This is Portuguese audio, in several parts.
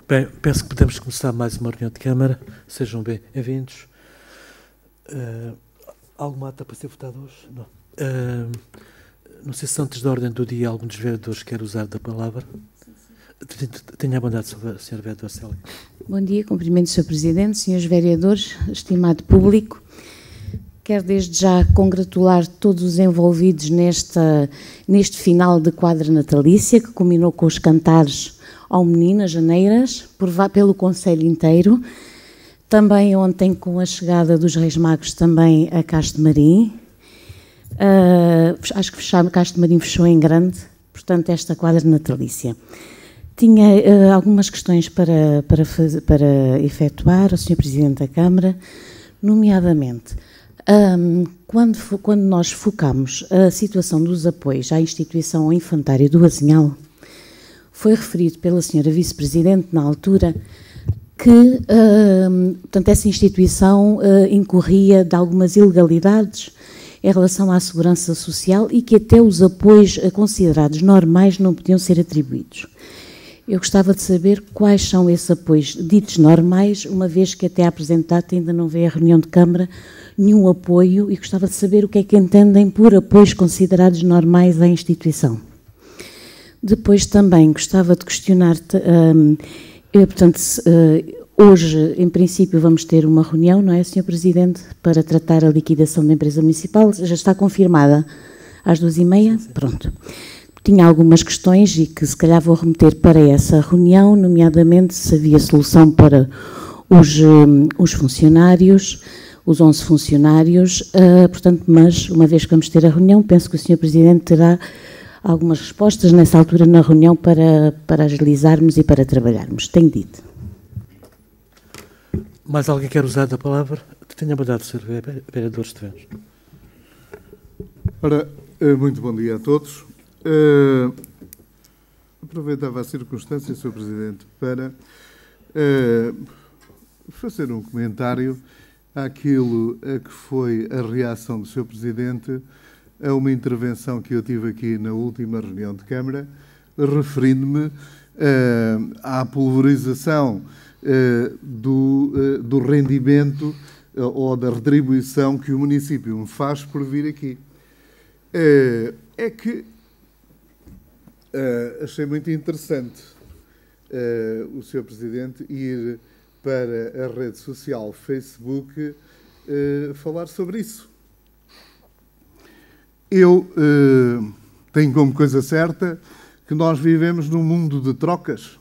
Bem, penso que podemos começar mais uma reunião de Câmara. Sejam bem-vindos. Alguma ata para ser votada hoje? Não. Não sei se antes da ordem do dia algum dos vereadores quer usar da palavra. Tenha a bondade, Sr. Vereador Célia. Bom dia, cumprimentos, Sr. Presidente, senhores vereadores, estimado público. Quero desde já congratular todos os envolvidos neste final de quadra natalícia, que culminou com os cantares ao Menino, as Janeiras, pelo Conselho inteiro. Também ontem, com a chegada dos Reis Magos, também a Castro Marim. Acho que Castro Marim fechou em grande, portanto, esta quadra natalícia. Tinha algumas questões para efetuar ao Sr. Presidente da Câmara, nomeadamente, quando nós focamos a situação dos apoios à instituição ao infantário do Azinhal, foi referido pela Sra. Vice-Presidente, na altura, que portanto, essa instituição incorria de algumas ilegalidades em relação à segurança social e que até os apoios considerados normais não podiam ser atribuídos. Eu gostava de saber quais são esses apoios ditos normais, uma vez que até à presente data ainda não veio a reunião de Câmara nenhum apoio, e gostava de saber o que é que entendem por apoios considerados normais à instituição. Depois também gostava de questionar, portanto, hoje, em princípio, vamos ter uma reunião, não é, Sr. Presidente, para tratar a liquidação da empresa municipal. Já está confirmada às 2h30? Sim. Pronto. Tinha algumas questões e que se calhar vou remeter para essa reunião, nomeadamente se havia solução para os funcionários, os 11 funcionários, portanto, mas uma vez que vamos ter a reunião, penso que o Sr. Presidente terá algumas respostas nessa altura na reunião para agilizarmos e para trabalharmos. Tenho dito. Mais alguém quer usar da palavra? Tenha a bondade, Sr. Vereador Esteves. Ora, muito bom dia a todos. Aproveitava a circunstância, Sr. Presidente, para fazer um comentário àquilo a que foi a reação do Sr. Presidente a uma intervenção que eu tive aqui na última reunião de Câmara, referindo-me à pulverização do rendimento ou da retribuição que o município me faz por vir aqui. É que achei muito interessante o Sr. Presidente ir para a rede social Facebook falar sobre isso. Eu tenho como coisa certa que nós vivemos num mundo de trocas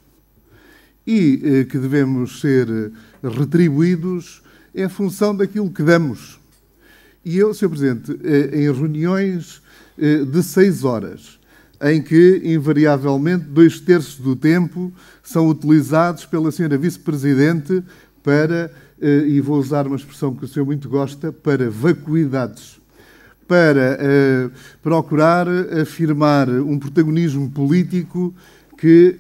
e que devemos ser retribuídos em função daquilo que damos. E eu, Sr. Presidente, em reuniões de 6 horas, em que, invariavelmente, 2/3 do tempo são utilizados pela Sra. Vice-Presidente para, e vou usar uma expressão que o senhor muito gosta, para vacuidades, para procurar afirmar um protagonismo político que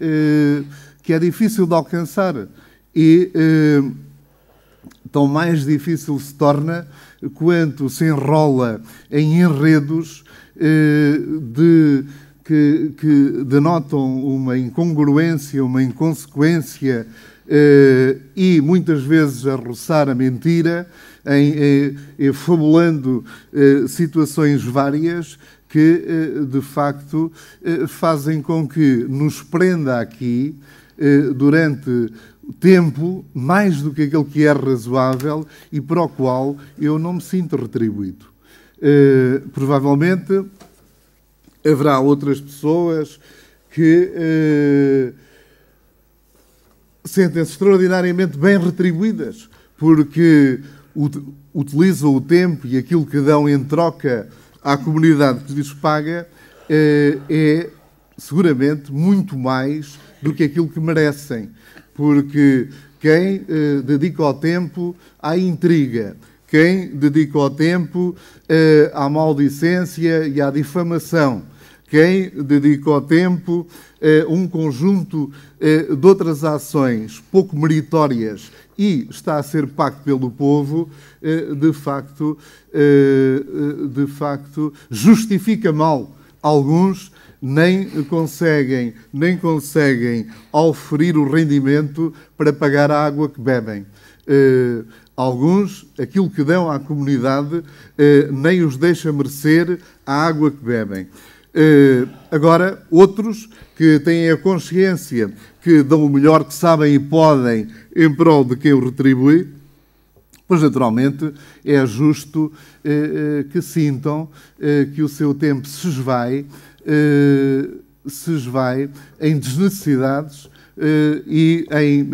é difícil de alcançar e tão mais difícil se torna quanto se enrola em enredos que denotam uma incongruência, uma inconsequência e muitas vezes a roçar a mentira, fabulando situações várias que, de facto, fazem com que nos prenda aqui, durante tempo, mais do que aquele que é razoável e para o qual eu não me sinto retribuído. Provavelmente haverá outras pessoas que sentem-se extraordinariamente bem retribuídas porque utilizam o tempo e aquilo que dão em troca à comunidade que lhes paga é seguramente muito mais do que aquilo que merecem, porque quem dedica o tempo à intriga, quem dedica o tempo à maldicência e à difamação, quem dedica o tempo a um conjunto de outras ações pouco meritórias e está a ser pago pelo povo, de facto, justifica mal Alguns nem conseguem oferir o rendimento para pagar a água que bebem. Alguns, aquilo que dão à comunidade, nem os deixa merecer a água que bebem. Agora, outros que têm a consciência que dão o melhor que sabem e podem em prol de quem o retribui, pois naturalmente é justo que sintam que o seu tempo se esvai em desnecessidades e em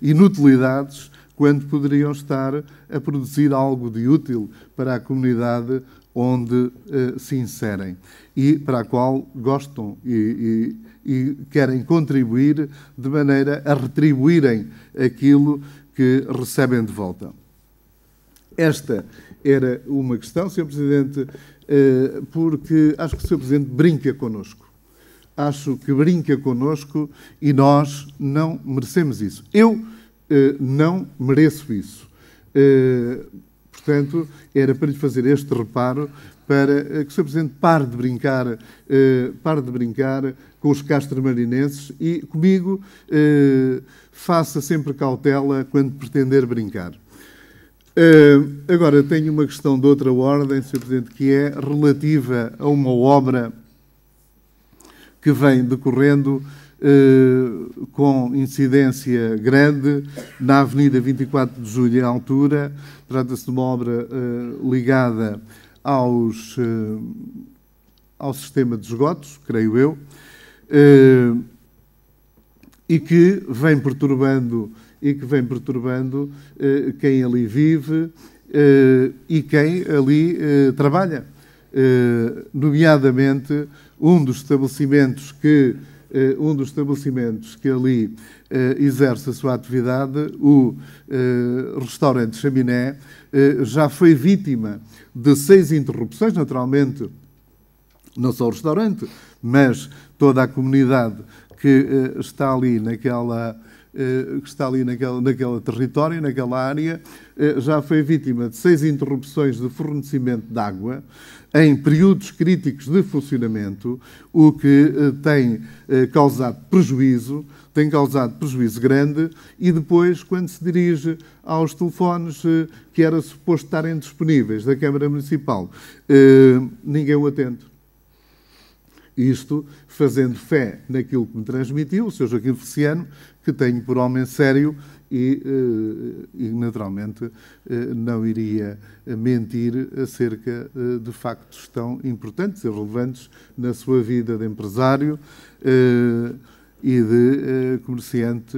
inutilidades, quando poderiam estar a produzir algo de útil para a comunidade onde se inserem e para a qual gostam e querem contribuir de maneira a retribuírem aquilo que recebem de volta. Esta era uma questão, Sr. Presidente, porque acho que o Sr. Presidente brinca connosco. Acho que brinca connosco e nós não merecemos isso. Eu não mereço isso. Portanto, era para lhe fazer este reparo para que o Sr. Presidente pare de brincar com os castramarinenses e, comigo, faça sempre cautela quando pretender brincar. Agora, tenho uma questão de outra ordem, Sr. Presidente, que é relativa a uma obra que vem decorrendo com incidência grande na Avenida 24 de Julho, em altura. Trata-se de uma obra ligada ao sistema de esgotos, creio eu, e que vem perturbando quem ali vive e quem ali trabalha. Nomeadamente, um dos estabelecimentos que ali exerce a sua atividade, o restaurante Chaminé, já foi vítima de 6 interrupções, naturalmente, não só o restaurante, mas toda a comunidade que está ali naquele território, naquela área, já foi vítima de 6 interrupções de fornecimento de água em períodos críticos de funcionamento, o que tem causado prejuízo grande, e depois, quando se dirige aos telefones que era suposto estarem disponíveis da Câmara Municipal, ninguém o atende. Isto fazendo fé naquilo que me transmitiu o Sr. Joaquim Feliciano, que tenho por homem sério e naturalmente, não iria mentir acerca de factos tão importantes e relevantes na sua vida de empresário e de comerciante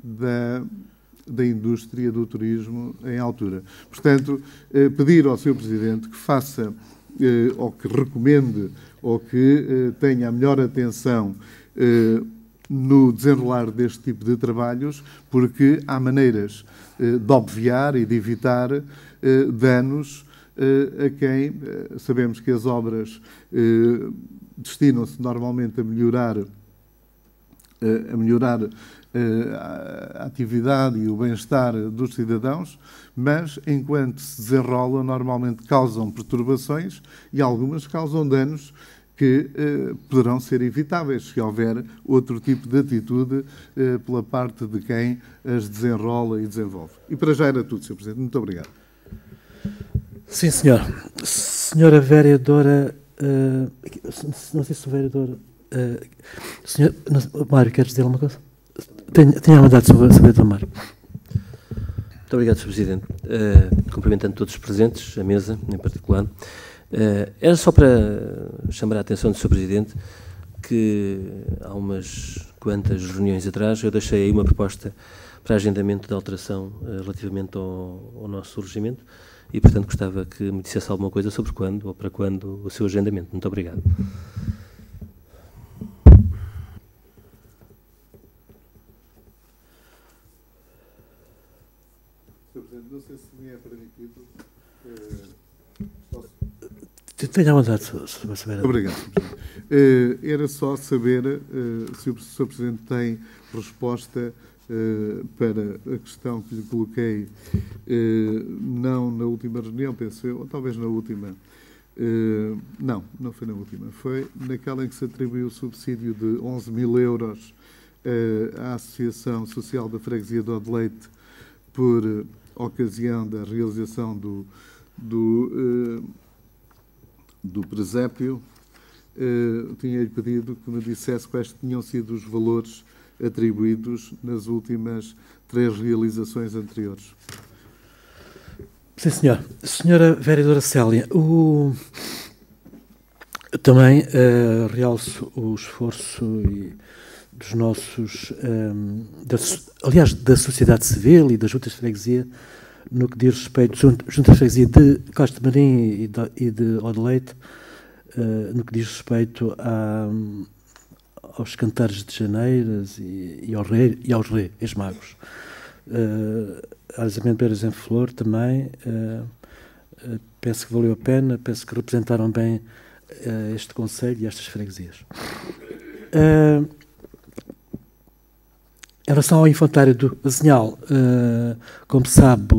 da indústria do turismo em altura. Portanto, pedir ao Sr. Presidente que faça, ou que recomende, ou que tenha a melhor atenção no desenrolar deste tipo de trabalhos, porque há maneiras de obviar e de evitar danos a quem sabemos que as obras destinam-se normalmente a melhorar a atividade e o bem-estar dos cidadãos, mas enquanto se desenrolam, normalmente causam perturbações e algumas causam danos que poderão ser evitáveis se houver outro tipo de atitude pela parte de quem as desenrola e desenvolve. E para já era tudo, Sr. Presidente. Muito obrigado. Sim, senhor. Senhora vereadora, não sei se o vereador... senhor, Mário, queres dizer alguma coisa? Tenha a mandado sobre o vereador Mário. Muito obrigado, Sr. Presidente. Cumprimentando todos os presentes, a mesa em particular. Era só para chamar a atenção do Sr. Presidente que há umas quantas reuniões atrás eu deixei aí uma proposta para agendamento de alteração relativamente ao nosso surgimento e, portanto, gostava que me dissesse alguma coisa sobre quando ou para quando o seu agendamento. Muito obrigado. Sr. Presidente, não sei se me é permitido... Tenha a vontade, Sr. Vereador. Obrigado, Sr. Presidente. Era só saber se o Sr. Presidente tem resposta para a questão que lhe coloquei, não na última reunião, penso eu, ou talvez na última, Não foi na última. Foi naquela em que se atribuiu o subsídio de 11.000 euros à Associação Social da Freguesia de Odeleite por ocasião da realização do presépio. Tinha-lhe pedido que me dissesse quais tinham sido os valores atribuídos nas últimas 3 realizações anteriores. Sim, senhor. Senhora Vereadora Célia, também realço o esforço dos nossos, aliás, da sociedade civil e das juntas de freguesia, no que diz respeito, juntas de freguesia de Costa Marim e de Odeleite, no que diz respeito aos cantares de Janeiras e aos Reis Magos. As amendoeiras em flor também, penso que valeu a pena, penso que representaram bem este concelho e estas freguesias. Em relação ao infantário do Azinhal, como sabe,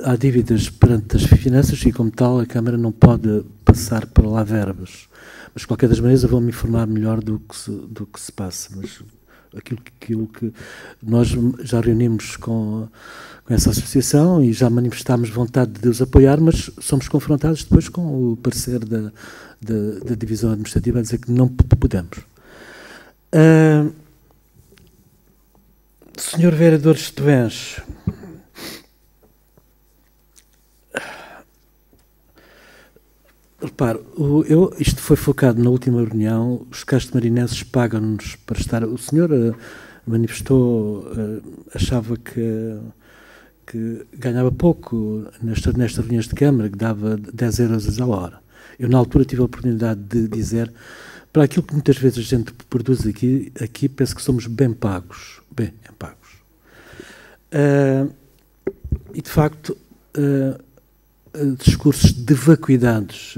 há dívidas perante as finanças e, como tal, a Câmara não pode passar para lá verbas. Mas, de qualquer das maneiras, eu vou-me informar melhor do que se passa. Mas aquilo que nós já reunimos com essa associação e já manifestámos vontade de os apoiar, mas somos confrontados depois com o parecer da divisão administrativa a dizer que não podemos. Senhor Vereador Estevães, repare, isto foi focado na última reunião, os castro-marinenses pagam-nos para estar... O senhor manifestou, achava que ganhava pouco nestas reuniões de Câmara, que dava 10 euros a hora. Eu, na altura, tive a oportunidade de dizer, para aquilo que muitas vezes a gente produz aqui penso que somos bem pagos. E, de facto... discursos de vacuidades,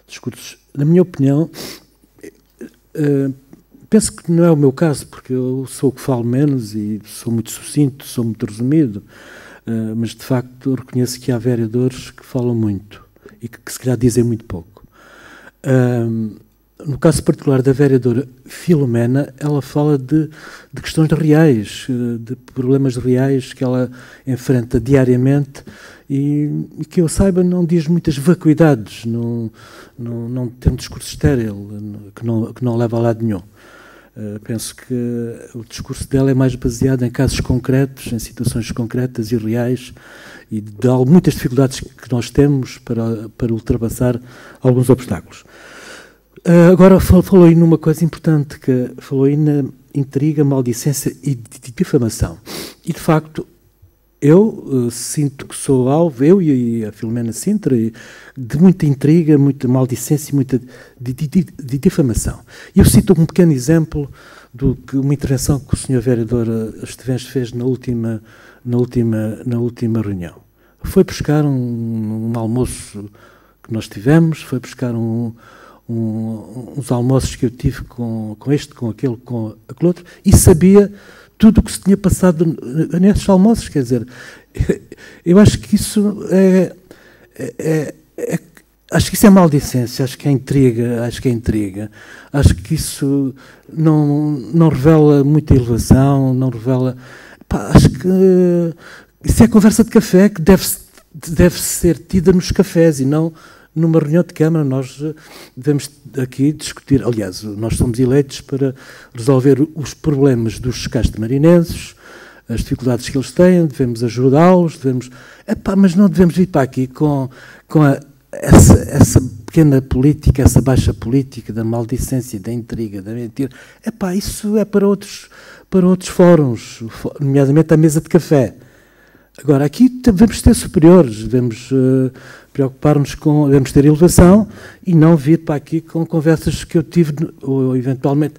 discursos, na minha opinião, penso que não é o meu caso, porque eu sou o que falo menos e sou muito sucinto, sou muito resumido, mas de facto reconheço que há vereadores que falam muito e que se calhar dizem muito pouco. No caso particular da vereadora Filomena, ela fala de questões reais, de problemas reais que ela enfrenta diariamente e que eu saiba não diz muitas vacuidades, não tem um discurso estéril, que não leva a lado nenhum. Penso que o discurso dela é mais baseado em casos concretos, em situações concretas e reais e de muitas dificuldades que nós temos para ultrapassar alguns obstáculos. Agora falou aí numa coisa importante, que falou aí na intriga, maldicência e difamação. E, de facto, eu sinto que sou alvo, eu e a Filomena Sintra, de muita intriga, muita maldicência e muita difamação. E eu cito um pequeno exemplo de uma intervenção que o Sr. Vereador Estevães fez na última reunião. Foi buscar um almoço que nós tivemos, foi buscar uns almoços que eu tive com este, com aquele outro, e sabia tudo o que se tinha passado nesses almoços. Quer dizer, eu acho que isso acho que isso é maldicência, acho que é intriga, acho que isso não revela muita elevação, não revela... acho que isso é conversa de café que deve ser tida nos cafés e não numa reunião de Câmara. Nós devemos aqui discutir, aliás, nós somos eleitos para resolver os problemas dos castro-marinenses, as dificuldades que eles têm, devemos ajudá-los, mas não devemos vir para aqui com essa pequena política, essa baixa política da maldicência, da intriga, da mentira. Isso é para outros fóruns, nomeadamente a mesa de café. Agora, aqui devemos ser superiores, devemos preocupar-nos devemos ter elevação e não vir para aqui com conversas que eu tive, ou eventualmente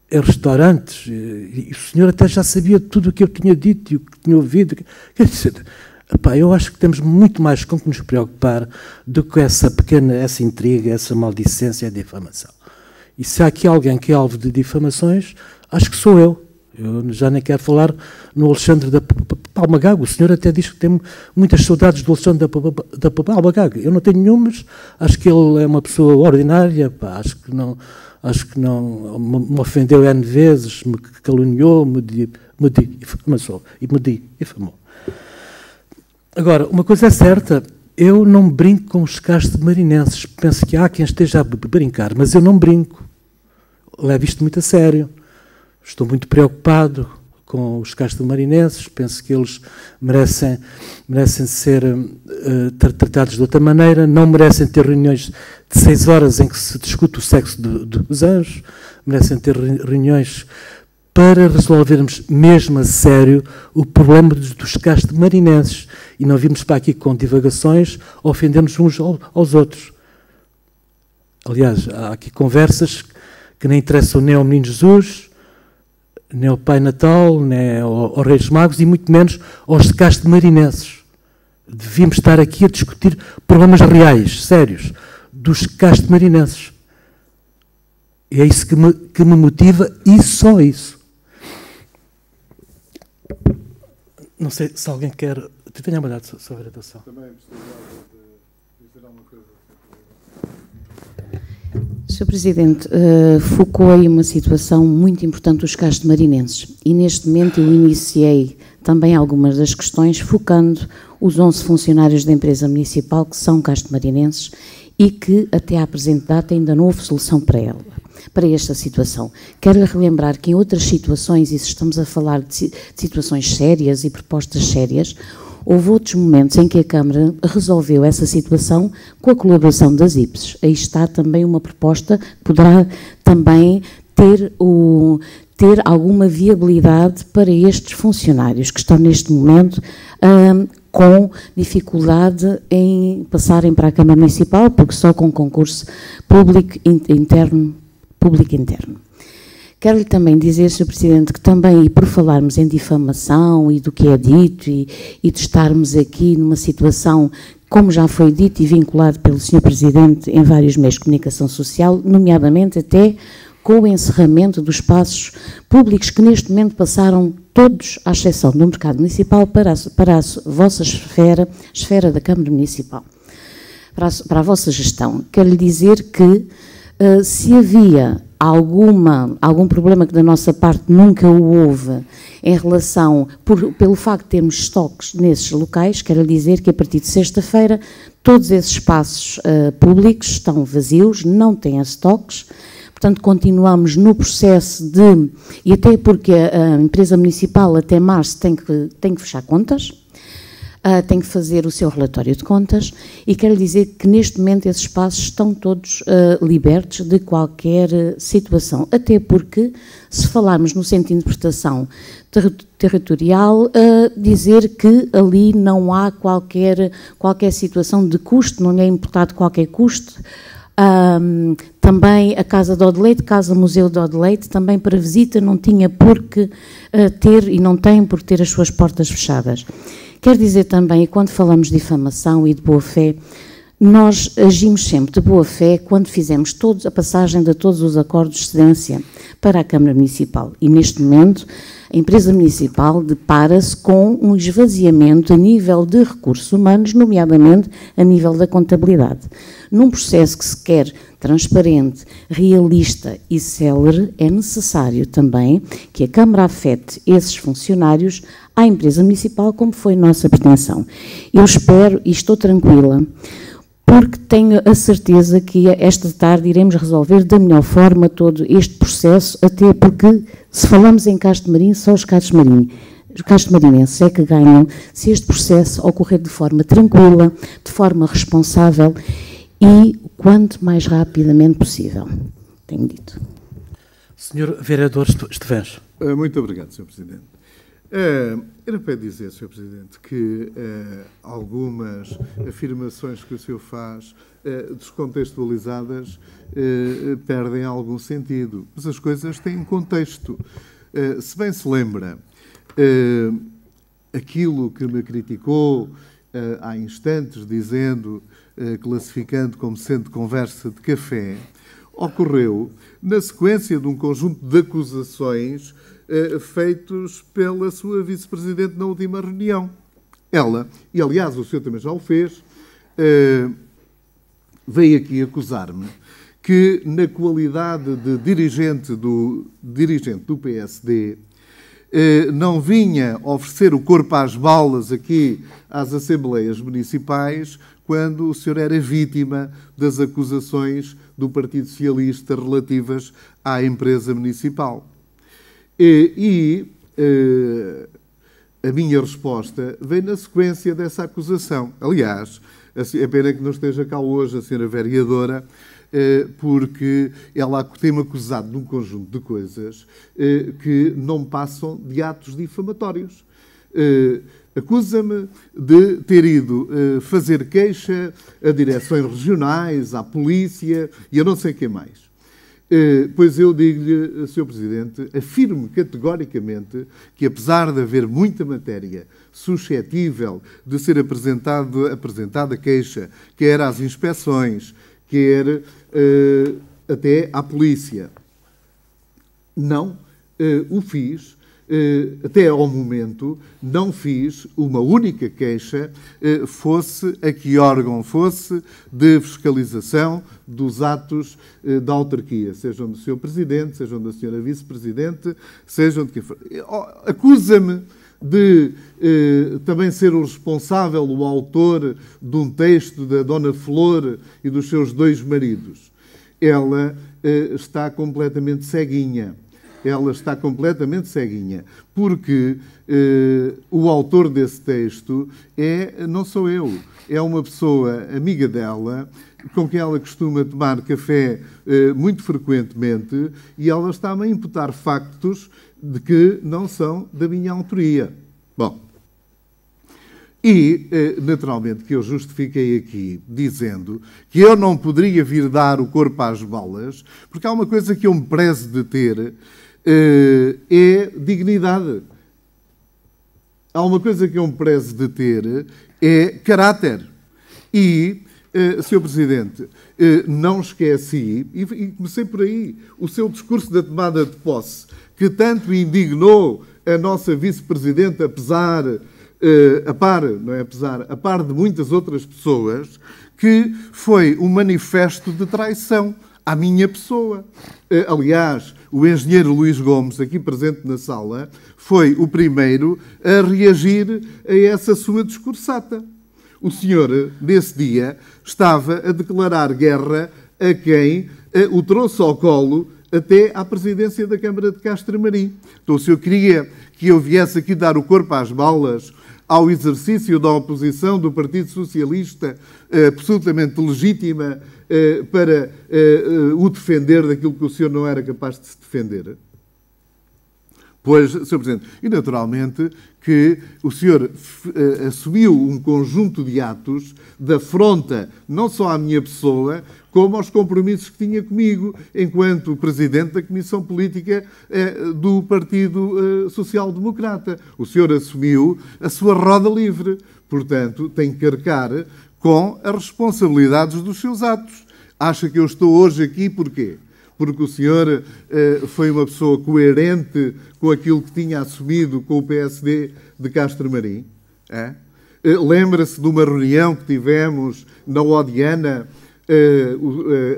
em restaurantes, e o senhor até já sabia tudo o que eu tinha dito e o que tinha ouvido. Quer dizer, eu acho que temos muito mais com que nos preocupar do que essa intriga, essa maldicência e difamação. E se há aqui alguém que é alvo de difamações, acho que sou eu. Eu já nem quero falar no Alexandre da Palmagago. O senhor até diz que tem muitas saudades do Alexandre da Palmagago. Eu não tenho nenhumas. Acho que ele é uma pessoa ordinária. Pá, acho que não me ofendeu N vezes, me caluniou, me difamou. Agora, uma coisa é certa, eu não brinco com os castro-marinenses. Penso que há quem esteja a brincar, mas eu não brinco. Levo isto muito a sério. Estou muito preocupado com os castro-marinenses. Penso que eles merecem ser tratados de outra maneira. Não merecem ter reuniões de 6 horas em que se discute o sexo dos anjos. Merecem ter reuniões para resolvermos mesmo a sério o problema dos castro-marinenses e não virmos para aqui com divagações, ofendemos uns aos outros. Aliás, há aqui conversas que nem interessam nem ao Menino Jesus, nem ao Pai Natal, nem aos Reis Magos e muito menos aos castro-marinenses. Devíamos estar aqui a discutir problemas reais, sérios, dos castro-marinenses. E é isso que me motiva e só isso. Não sei se alguém quer... Tenha mandado sobre a vereação. Também precisava de dizer alguma coisa. Sr. Presidente, focou aí uma situação muito importante dos castro-marinenses e neste momento eu iniciei também algumas das questões focando os 11 funcionários da empresa municipal que são castro-marinenses e que até à presente data ainda não houve solução para esta situação. Quero relembrar que em outras situações, e se estamos a falar de situações sérias e propostas sérias, houve outros momentos em que a Câmara resolveu essa situação com a colaboração das IPSs. Aí está também uma proposta que poderá também ter alguma viabilidade para estes funcionários que estão neste momento com dificuldade em passarem para a Câmara Municipal, porque só com concurso público interno. Quero-lhe também dizer, Sr. Presidente, que também, e por falarmos em difamação e do que é dito e de estarmos aqui numa situação, como já foi dito e vinculado pelo Sr. Presidente em vários meios de comunicação social, nomeadamente até com o encerramento dos espaços públicos que neste momento passaram todos, à exceção do mercado municipal, para a vossa esfera da Câmara Municipal, para a vossa gestão. Quero-lhe dizer que se havia algum problema que da nossa parte nunca o houve em relação, pelo facto de termos estoques nesses locais, quero dizer que a partir de sexta-feira todos esses espaços públicos estão vazios, não têm estoques, portanto continuamos no processo e até porque a empresa municipal até março tem que fechar contas, tem que fazer o seu relatório de contas e quero dizer que neste momento esses espaços estão todos libertos de qualquer situação, até porque se falarmos no centro de interpretação territorial, dizer que ali não há qualquer situação de custo, não é imputado qualquer custo. Também a Casa de Odeleite, Casa Museu de Odeleite, também para visita não tinha por que ter e não tem por ter as suas portas fechadas. Quero dizer também, e quando falamos de difamação e de boa-fé, nós agimos sempre de boa-fé quando fizemos a passagem de todos os acordos de cedência para a Câmara Municipal. E neste momento, a empresa municipal depara-se com um esvaziamento a nível de recursos humanos, nomeadamente a nível da contabilidade. Num processo que se quer transparente, realista e célere, é necessário também que a Câmara afete esses funcionários à empresa municipal, como foi nossa pretensão. Eu espero e estou tranquila, porque tenho a certeza que esta tarde iremos resolver da melhor forma todo este processo, até porque, se falamos em Castro-Marinho, só os castro-marinenses é que ganham se este processo ocorrer de forma tranquila, de forma responsável e quanto mais rapidamente possível. Tenho dito. Senhor Vereador Estevães. Muito obrigado, Sr. Presidente. Era para dizer, Sr. Presidente, que algumas afirmações que o senhor faz, descontextualizadas, perdem algum sentido. Mas as coisas têm contexto. Se bem se lembra, aquilo que me criticou há instantes, classificando como sendo conversa de café, ocorreu na sequência de um conjunto de acusações feitos pela sua vice-presidente na última reunião. Ela, e aliás o senhor também já o fez, veio aqui acusar-me que, na qualidade de dirigente do PSD, não vinha oferecer o corpo às balas aqui às Assembleias Municipais quando o senhor era vítima das acusações do Partido Socialista relativas à empresa municipal. A minha resposta veio na sequência dessa acusação. Aliás, é pena que não esteja cá hoje a senhora vereadora, porque ela tem-me acusado de um conjunto de coisas que não passam de atos difamatórios. Acusa-me de ter ido fazer queixa a direções regionais, à polícia e a não sei quem mais. Pois eu digo-lhe, Sr. Presidente, afirmo categoricamente que, apesar de haver muita matéria suscetível de ser apresentada queixa, quer às inspeções, quer até à polícia, não o fiz. Até ao momento, não fiz uma única queixa, fosse a que órgão fosse, de fiscalização dos atos da autarquia, sejam do Sr. Presidente, sejam da Sra. Vice-Presidente, sejam de quem for. Acusa-me de também ser o responsável, o autor de um texto da Dona Flor e dos seus 2 maridos. Ela está completamente ceguinha. Ela está completamente ceguinha, porque o autor desse texto não sou eu, é uma pessoa amiga dela, com quem ela costuma tomar café muito frequentemente, e ela está-me a imputar factos de que não são da minha autoria. Bom, e, naturalmente, que eu justifiquei aqui dizendo que eu não poderia vir dar o corpo às balas, porque há uma coisa que eu me prezo de ter, é dignidade. Há uma coisa que eu me prezo de ter, é caráter. E, Sr. Presidente, não esqueci, e comecei por aí, o seu discurso da tomada de posse, que tanto indignou a nossa vice-presidente, a par de muitas outras pessoas, que foi um manifesto de traição à minha pessoa. Aliás, o engenheiro Luís Gomes, aqui presente na sala, foi o primeiro a reagir a essa sua discursata. O senhor, nesse dia, estava a declarar guerra a quem o trouxe ao colo até à presidência da Câmara de Castramarim. Então, o senhor queria que eu viesse aqui dar o corpo às balas ao exercício da oposição do Partido Socialista, absolutamente legítima, para o defender daquilo que o senhor não era capaz de se defender? Pois, Sr. Presidente, e naturalmente que o senhor assumiu um conjunto de atos de afronta não só à minha pessoa, como aos compromissos que tinha comigo, enquanto Presidente da Comissão Política do Partido Social Democrata. O senhor assumiu a sua roda livre, portanto, tem que arcar com as responsabilidades dos seus atos. Acha que eu estou hoje aqui porquê? Porque o senhor foi uma pessoa coerente com aquilo que tinha assumido com o PSD de Castramarim? Lembra-se de uma reunião que tivemos na Odiana,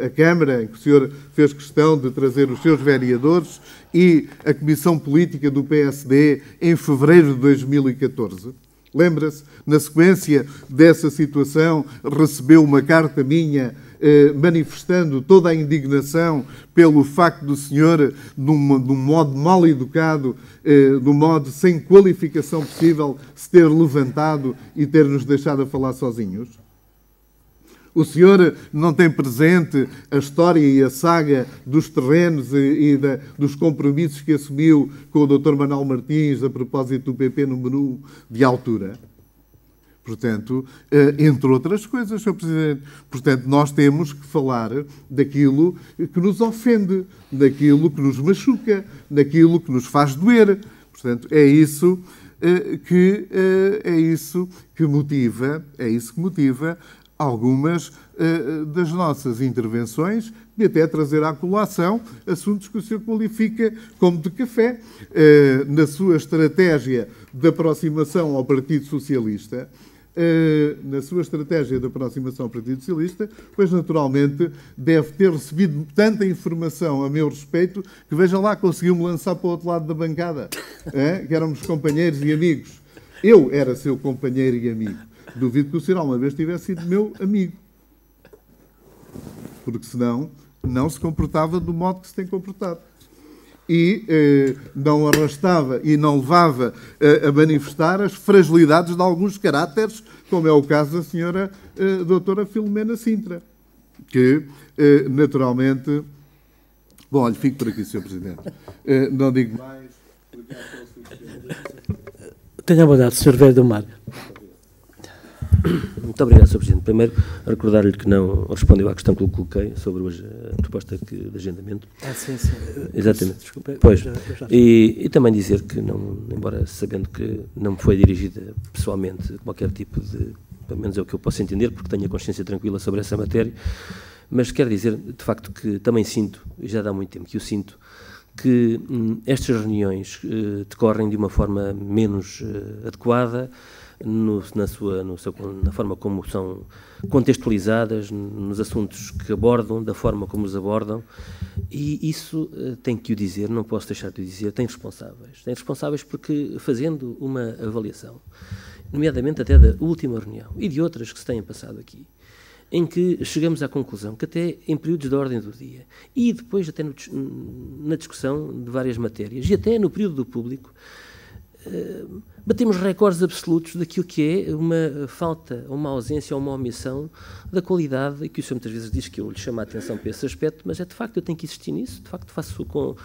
a Câmara, em que o senhor fez questão de trazer os seus vereadores, e a Comissão Política do PSD em fevereiro de 2014? Lembra-se? Na sequência dessa situação, recebeu uma carta minha manifestando toda a indignação pelo facto do senhor, de um modo mal educado, de um modo sem qualificação possível, se ter levantado e ter-nos deixado a falar sozinhos? O senhor não tem presente a história e a saga dos terrenos e dos compromissos que assumiu com o Dr. Manuel Martins a propósito do PP no menu de altura? Portanto, entre outras coisas, Sr. Presidente. Portanto, nós temos que falar daquilo que nos ofende, daquilo que nos machuca, daquilo que nos faz doer. Portanto, é isso que motiva algumas das nossas intervenções e até trazer à colação assuntos que o senhor qualifica como de café. Na sua estratégia de aproximação ao Partido Socialista, pois naturalmente deve ter recebido tanta informação a meu respeito que, veja lá, conseguiu-me lançar para o outro lado da bancada, que éramos companheiros e amigos. Eu era seu companheiro e amigo. Duvido que o senhor alguma vez tivesse sido meu amigo. Porque senão não se comportava do modo que se tem comportado. E não arrastava e não levava a manifestar as fragilidades de alguns caráteres, como é o caso da senhora doutora Filomena Sintra, que naturalmente... Bom, olha, fico por aqui, Sr. Presidente. Não digo mais. Tenha a bondade, Sr. Vereador Mário. Muito obrigado, Sr. Presidente. Primeiro, recordar-lhe que não respondeu à questão que eu coloquei sobre a proposta de agendamento. Sim. Exatamente. Desculpa. Pois. E também dizer que, embora sabendo que não me foi dirigida pessoalmente qualquer tipo de, pelo menos é o que eu posso entender, porque tenho a consciência tranquila sobre essa matéria, mas quero dizer, de facto, que também sinto, e já dá muito tempo que eu sinto, que estas reuniões decorrem de uma forma menos adequada, na forma como são contextualizadas, nos assuntos que abordam, da forma como os abordam, e isso tenho que o dizer, não posso deixar de o dizer, tem responsáveis porque, fazendo uma avaliação, nomeadamente até da última reunião e de outras que se têm passado aqui, em que chegamos à conclusão que até em períodos de ordem do dia e depois até na discussão de várias matérias e até no período do público, batemos recordes absolutos daquilo que é uma falta, uma ausência ou uma omissão da qualidade, e que o senhor muitas vezes diz que eu lhe chamo a atenção para esse aspecto, mas de facto eu tenho que insistir nisso, de facto faço com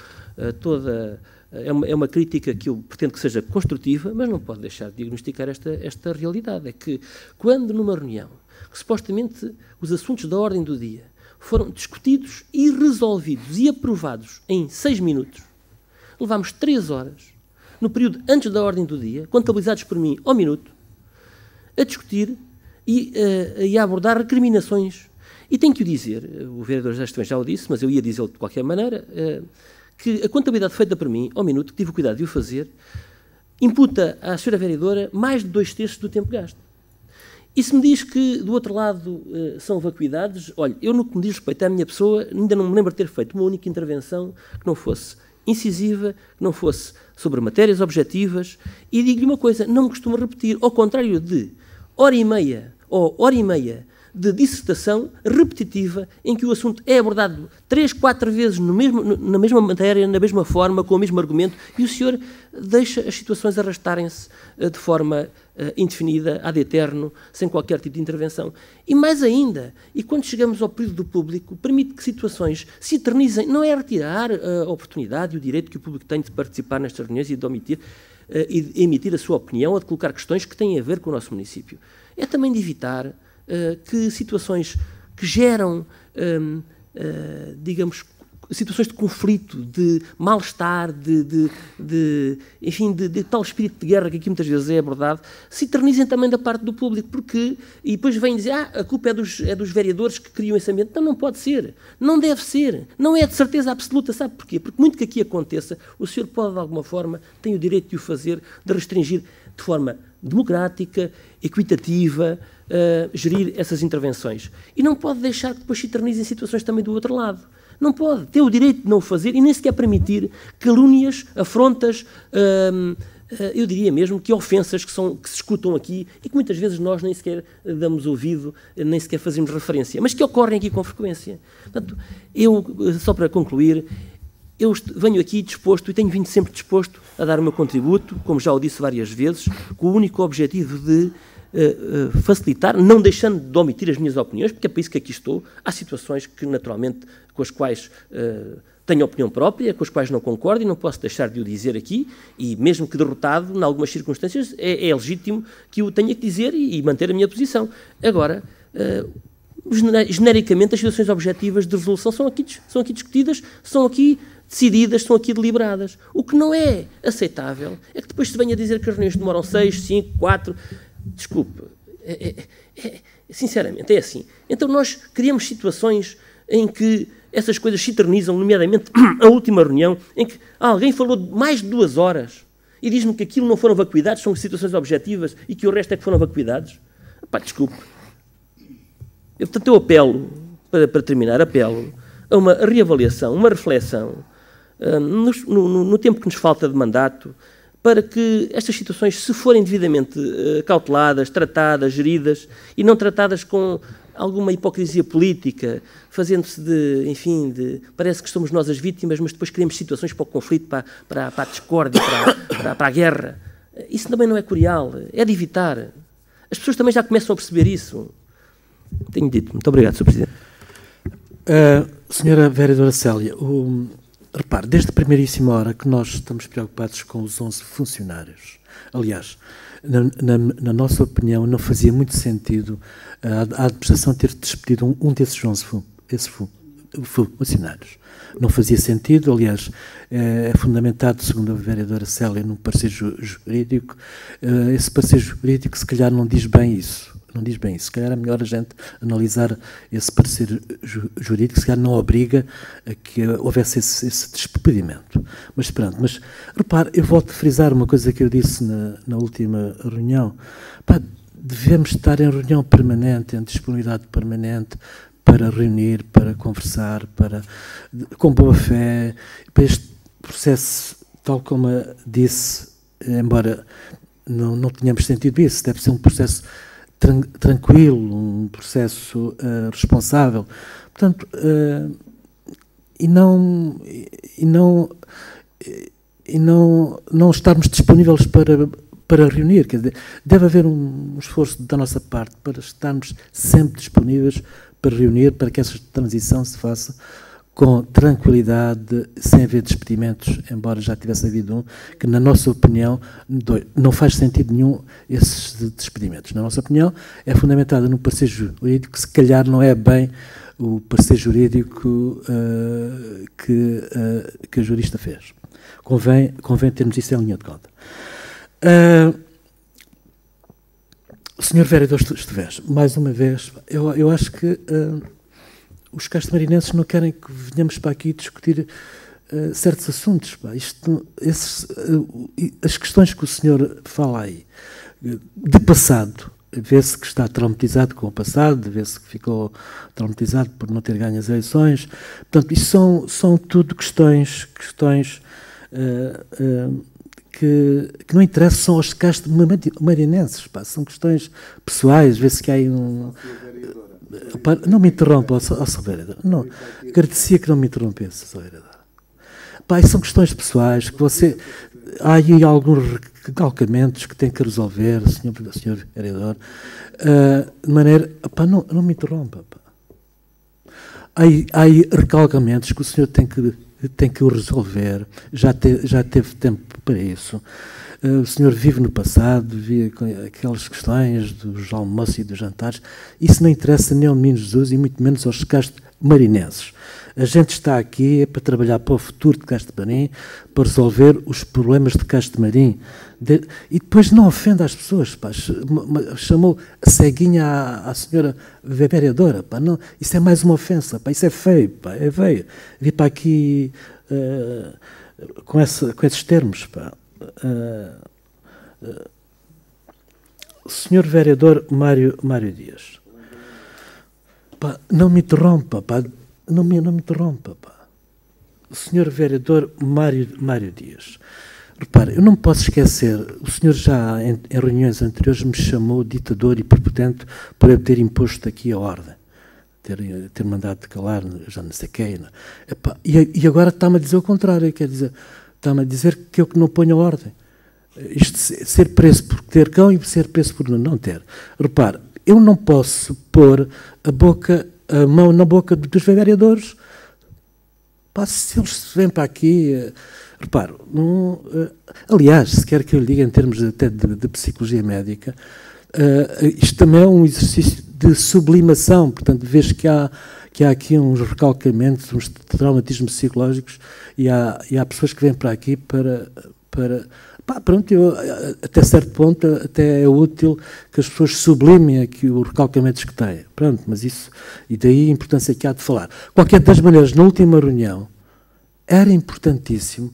toda... É uma crítica que eu pretendo que seja construtiva, mas não pode deixar de diagnosticar esta realidade, é que quando numa reunião, que supostamente os assuntos da ordem do dia foram discutidos e resolvidos e aprovados em 6 minutos, levámos 3 horas, no período antes da ordem do dia, contabilizados por mim ao minuto, a discutir e a abordar recriminações. E tenho que o dizer, o vereador já o disse, mas eu ia dizê-lo de qualquer maneira, que a contabilidade feita por mim ao minuto, que tive o cuidado de o fazer, imputa à senhora vereadora mais de 2/3 do tempo gasto. E se me diz que, do outro lado, são vacuidades, olha, eu no que me diz respeito à minha pessoa, ainda não me lembro de ter feito uma única intervenção que não fosse incisiva, que não fosse sobre matérias objetivas, e digo-lhe uma coisa, não costumo repetir, ao contrário de hora e meia de dissertação repetitiva, em que o assunto é abordado 3, 4 vezes na mesma matéria, na mesma forma, com o mesmo argumento, e o senhor deixa as situações arrastarem-se de forma indefinida, ad eterno, sem qualquer tipo de intervenção. E mais ainda, e quando chegamos ao período do público, permite que situações se eternizem, não é retirar a oportunidade e o direito que o público tem de participar nestas reuniões e de emitir a sua opinião ou de colocar questões que têm a ver com o nosso município. É também de evitar que situações que geram, digamos, situações de conflito, de mal-estar, enfim, de tal espírito de guerra que aqui muitas vezes é abordado, se eternizem também da parte do público, porque, e depois vêm dizer, a culpa é dos vereadores que criam esse ambiente. Não pode ser, não deve ser, não é de certeza absoluta, sabe porquê? Porque muito que aqui aconteça, o senhor pode, de alguma forma, tem o direito de o fazer, de restringir de forma democrática, equitativa, gerir essas intervenções. E não pode deixar que depois se eternizem situações também do outro lado. Não pode, tem o direito de não o fazer e nem sequer permitir calúnias, afrontas, eu diria mesmo que ofensas que se escutam aqui e que muitas vezes nós nem sequer damos ouvido, nem sequer fazemos referência, mas que ocorrem aqui com frequência. Portanto, eu, só para concluir, eu venho aqui disposto, e tenho vindo sempre disposto a dar o meu contributo, como já o disse várias vezes, com o único objetivo de facilitar, não deixando de omitir as minhas opiniões, porque é para isso que aqui estou. Há situações que, naturalmente, com as quais tenho opinião própria, com as quais não concordo e não posso deixar de o dizer aqui, e mesmo que derrotado, em algumas circunstâncias, é legítimo que o tenha que dizer e manter a minha posição. Agora, genericamente, as situações objetivas de resolução são aqui discutidas, são aqui decididas, são aqui deliberadas. O que não é aceitável é que depois se venha a dizer que as reuniões demoram 6, 5, 4... Desculpe, Sinceramente, é assim. Então nós criamos situações em que essas coisas se eternizam, nomeadamente a última reunião, em que alguém falou mais de 2 horas e diz-me que aquilo não foram vacuidades, são situações objetivas e que o resto é que foram vacuidades. Pá, desculpe. Portanto, eu apelo, para terminar, apelo a uma reavaliação, uma reflexão, no tempo que nos falta de mandato, para que estas situações, se forem devidamente cauteladas, tratadas, geridas, e não tratadas com alguma hipocrisia política, fazendo-se parece que somos nós as vítimas, mas depois criamos situações para o conflito, para a discórdia, para a guerra. Isso também não é curial, é de evitar. As pessoas também já começam a perceber isso. Tenho dito. Muito obrigado, Sr. Presidente. Senhora Vereadora Célia, repare, desde a primeiríssima hora que nós estamos preocupados com os 11 funcionários. Aliás, na nossa opinião, não fazia muito sentido a administração ter despedido um desses 11 funcionários. Não fazia sentido, aliás, é fundamentado, segundo a vereadora Célia, num parecer jurídico. Esse parecer jurídico, se calhar, não diz bem isso. Não diz bem isso. Se calhar é melhor a gente analisar esse parecer jurídico, se calhar não obriga a que houvesse esse despedimento. Mas pronto, mas repare, eu volto a frisar uma coisa que eu disse na última reunião. Pá, devemos estar em reunião permanente, em disponibilidade permanente, para reunir, para conversar, com boa fé, para este processo, tal como disse, embora não tenhamos sentido isso, deve ser um processo tranquilo, um processo responsável. Portanto, e não estarmos disponíveis para reunir. Quer dizer, deve haver um esforço da nossa parte para estarmos sempre disponíveis para reunir, para que essa transição se faça com tranquilidade, sem haver despedimentos, embora já tivesse havido um, que na nossa opinião não faz sentido nenhum esses despedimentos. Na nossa opinião é fundamentada no parecer jurídico, que se calhar não é bem o parecer jurídico que a jurista fez. Convém termos isso em linha de conta. Senhor Vereador Esteves, mais uma vez, eu acho que os castemarinenses não querem que venhamos para aqui discutir certos assuntos. As questões que o senhor fala aí, de passado, vê-se que está traumatizado com o passado, vê-se que ficou traumatizado por não ter ganho as eleições. Portanto, isso são tudo questões que não interessam aos castemarinenses. São questões pessoais, vê-se que há aí um... Não me interrompa, Sr. Vereador. Não, agradecia que não me interrompesse, Sr. Vereador. São questões pessoais que você... Há aí alguns recalcamentos que tem que resolver, Sr. Vereador, de maneira... Não me interrompa. Há aí recalcamentos que o senhor tem que o resolver. Já teve tempo para isso. O senhor vive no passado, via aquelas questões dos almoços e dos jantares. Isso não interessa nem ao Menino Jesus e muito menos aos castemarinenses. A gente está aqui para trabalhar para o futuro de Castemarim, para resolver os problemas de Castemarim. E depois não ofenda as pessoas. Chamou a ceguinha à senhora vereadora. Não, isso é mais uma ofensa. Isso é feio. É feio. Vir para aqui com esses termos. Senhor Vereador Mário Dias, não me interrompa, não me interrompa. Senhor Vereador Mário Dias, repare, eu não me posso esquecer, o senhor já em reuniões anteriores me chamou ditador e prepotente por eu ter imposto aqui a ordem, ter mandado de calar, já não sei quem. E agora está-me a dizer o contrário, quer dizer, está-me a dizer que eu que não ponho a ordem. Isto de ser preso por ter cão e ser preso por não ter. Repare, eu não posso pôr a mão na boca dos vereadores. Se eles vêm para aqui... repare, aliás, se quer que eu lhe diga em termos até de psicologia médica, isto também é um exercício de sublimação. Portanto, vejo que há aqui uns recalcamentos, uns traumatismos psicológicos e há pessoas que vêm para aqui para Pronto, até certo ponto até é útil que as pessoas sublimem aqui os recalcamentos que têm. Pronto, mas isso, e daí a importância que há de falar. Qualquer das maneiras, na última reunião, era importantíssimo,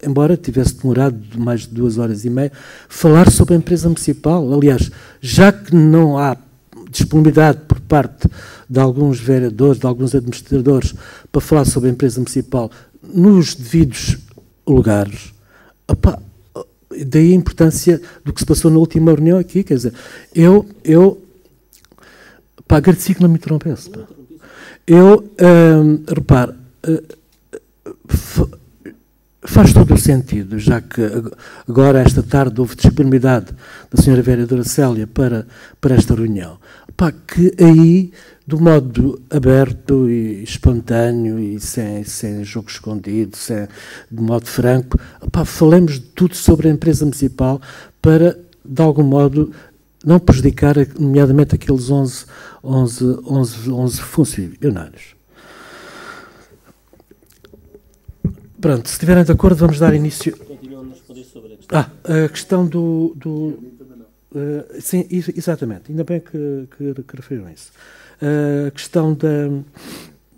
embora tivesse demorado mais de 2h30, falar sobre a empresa municipal. Aliás, já que não há disponibilidade por parte de alguns vereadores, de alguns administradores, para falar sobre a empresa municipal nos devidos lugares, daí a importância do que se passou na última reunião aqui. Quer dizer, eu agradeci que não me interrompesse. Repare, faz todo o sentido, já que agora, esta tarde, houve disponibilidade da senhora vereadora Célia para esta reunião. Que aí, do modo aberto e espontâneo e sem jogo escondido, de modo franco, falemos de tudo sobre a empresa municipal para, de algum modo, não prejudicar, nomeadamente, aqueles 11 funcionários. Pronto, se estiverem de acordo, vamos dar início... Continuam a responder sobre a questão. A questão do sim, exatamente, ainda bem que referiram isso. A questão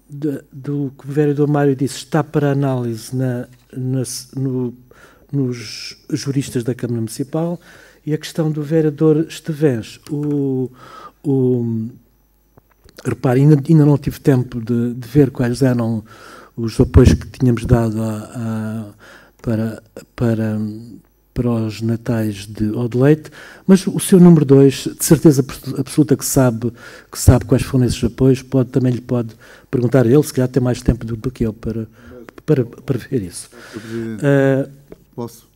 do que o vereador Mário disse está para análise nos juristas da Câmara Municipal, e a questão do vereador Estevens, repare, ainda não tive tempo de ver quais eram os apoios que tínhamos dado para os natais de Odeleite, mas o seu número 2, de certeza absoluta que sabe quais foram esses apoios, também lhe pode perguntar a ele, se calhar tem mais tempo do que eu para ver isso. Posso?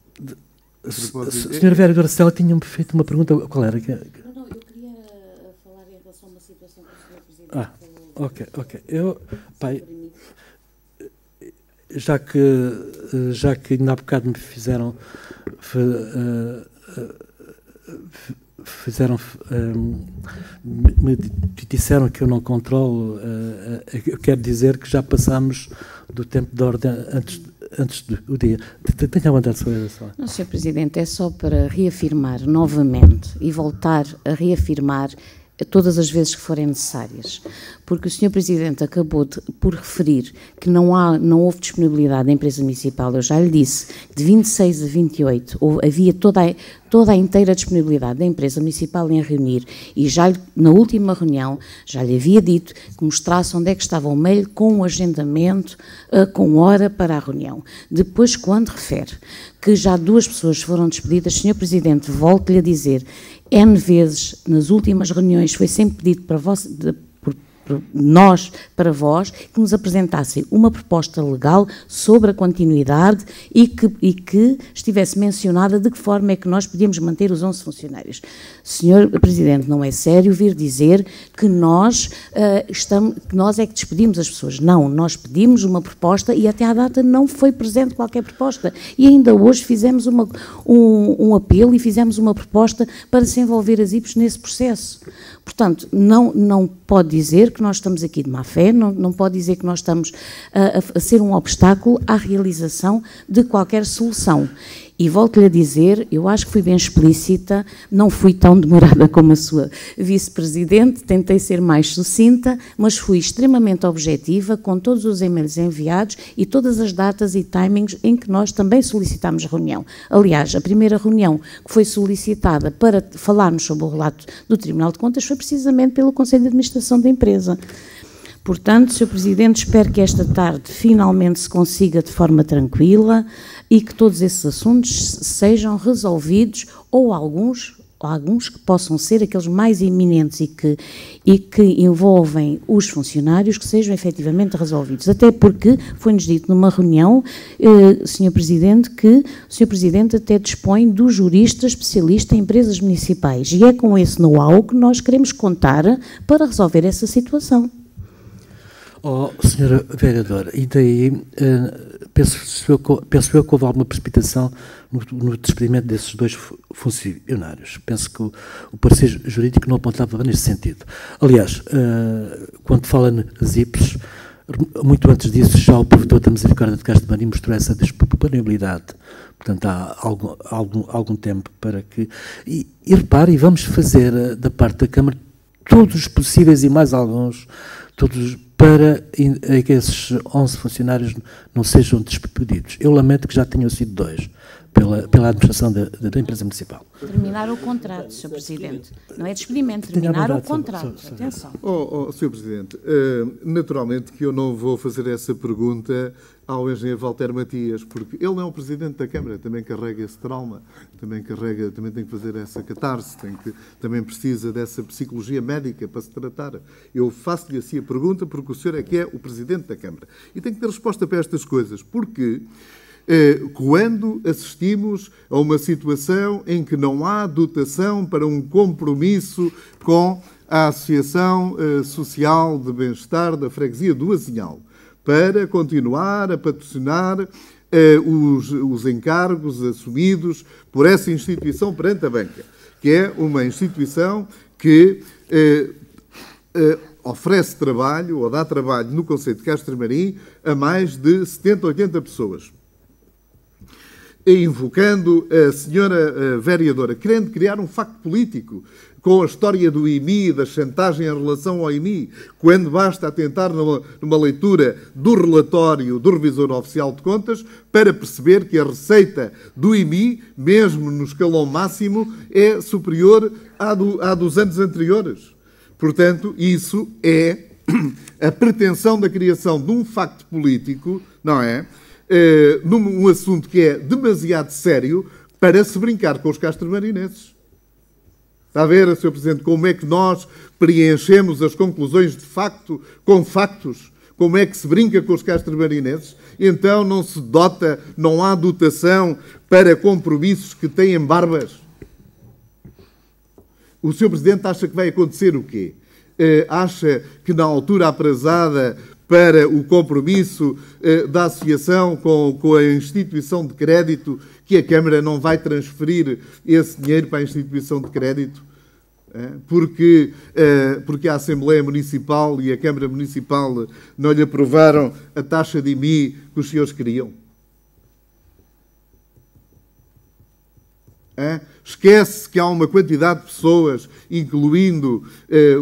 Senhora vereadora Célia tinha-me feito uma pergunta, qual era? Não, eu queria falar em relação a uma situação que o Sr. Presidente... Ok. Já que ainda há bocado me disseram que eu não controlo, eu quero dizer que já passámos do tempo de ordem antes do dia. Tenha vontade de saber. Não, Sr. Presidente, é só para reafirmar novamente e voltar a reafirmar todas as vezes que forem necessárias, porque o Sr. Presidente acabou por referir que não houve disponibilidade da empresa municipal. Eu já lhe disse que de 26 a 28 havia toda a inteira disponibilidade da empresa municipal em reunir, e já na última reunião já lhe havia dito que mostrasse onde é que estava o mail com o agendamento, com hora para a reunião. Depois, quando refere que já 2 pessoas foram despedidas, Sr. Presidente, volto-lhe a dizer, N vezes, nas últimas reuniões, foi sempre pedido para nós, para vós, que nos apresentassem uma proposta legal sobre a continuidade e que estivesse mencionada de que forma é que nós podíamos manter os 11 funcionários. Senhor Presidente, não é sério vir dizer que nós é que despedimos as pessoas. Não, nós pedimos uma proposta e até à data não foi presente qualquer proposta. E ainda hoje fizemos um apelo e fizemos uma proposta para se envolver as IPs nesse processo. Portanto, não pode dizer que nós estamos aqui de má fé, não pode dizer que nós estamos a ser um obstáculo à realização de qualquer solução. E volto-lhe a dizer, eu acho que fui bem explícita, não fui tão demorada como a sua vice-presidente, tentei ser mais sucinta, mas fui extremamente objetiva com todos os e-mails enviados e todas as datas e timings em que nós também solicitámos reunião. Aliás, a primeira reunião que foi solicitada para falarmos sobre o relato do Tribunal de Contas foi precisamente pelo Conselho de Administração da empresa. Portanto, Sr. Presidente, espero que esta tarde finalmente se consiga de forma tranquila e que todos esses assuntos sejam resolvidos, ou alguns que possam ser aqueles mais iminentes e que envolvem os funcionários, que sejam efetivamente resolvidos. Até porque foi-nos dito numa reunião, Sr. Presidente, que o Sr. Presidente até dispõe do jurista especialista em empresas municipais, e é com esse know-how que nós queremos contar para resolver essa situação. Senhora vereadora, e daí penso eu que houve alguma precipitação no despedimento desses 2 funcionários. Penso que o parecer jurídico não apontava nesse sentido. Aliás, quando fala nas IPs, muito antes disso, já o provedor da Misericórdia de Castro de Marim mostrou essa disponibilidade. portanto, há algum tempo para que... E repare, e vamos fazer da parte da Câmara todos os possíveis e mais alguns, todos para que esses 11 funcionários não sejam despedidos. Eu lamento que já tenham sido 2 pela administração da empresa municipal. Terminar o contrato, Sr. Presidente. Não é despedimento, terminar o contrato. Atenção. Sr. Presidente, naturalmente que eu não vou fazer essa pergunta ao engenheiro Walter Matias, porque ele não é o Presidente da Câmara, também carrega esse trauma, também tem que fazer essa catarse, também precisa dessa psicologia médica para se tratar. Eu faço-lhe assim a pergunta porque o senhor é que é o Presidente da Câmara. E tem que ter resposta para estas coisas, porque quando assistimos a uma situação em que não há dotação para um compromisso com a Associação Social de Bem-Estar da Freguesia do Azinhal, para continuar a patrocinar os encargos assumidos por essa instituição perante a banca, que é uma instituição que oferece trabalho, ou dá trabalho no concelho de Castromarim a mais de 70, 80 pessoas. Invocando a senhora vereadora, querendo criar um facto político com a história do IMI, da chantagem em relação ao IMI, quando basta atentar numa leitura do relatório do Revisor Oficial de Contas para perceber que a receita do IMI, mesmo no escalão máximo, é superior à dos anos anteriores. Portanto, isso é a pretensão da criação de um facto político, não é? Num assunto que é demasiado sério para se brincar com os castromarinenses. Está a ver, Sr. Presidente, como é que nós preenchemos as conclusões de facto com factos? Como é que se brinca com os castromarinenses? Então não se dota, não há dotação para compromissos que têm barbas? O Sr. Presidente acha que vai acontecer o quê? Acha que na altura aprazada para o compromisso da associação com a instituição de crédito, que a Câmara não vai transferir esse dinheiro para a instituição de crédito, porque a Assembleia Municipal e a Câmara Municipal não lhe aprovaram a taxa de IMI que os senhores queriam? Esquece que há uma quantidade de pessoas, incluindo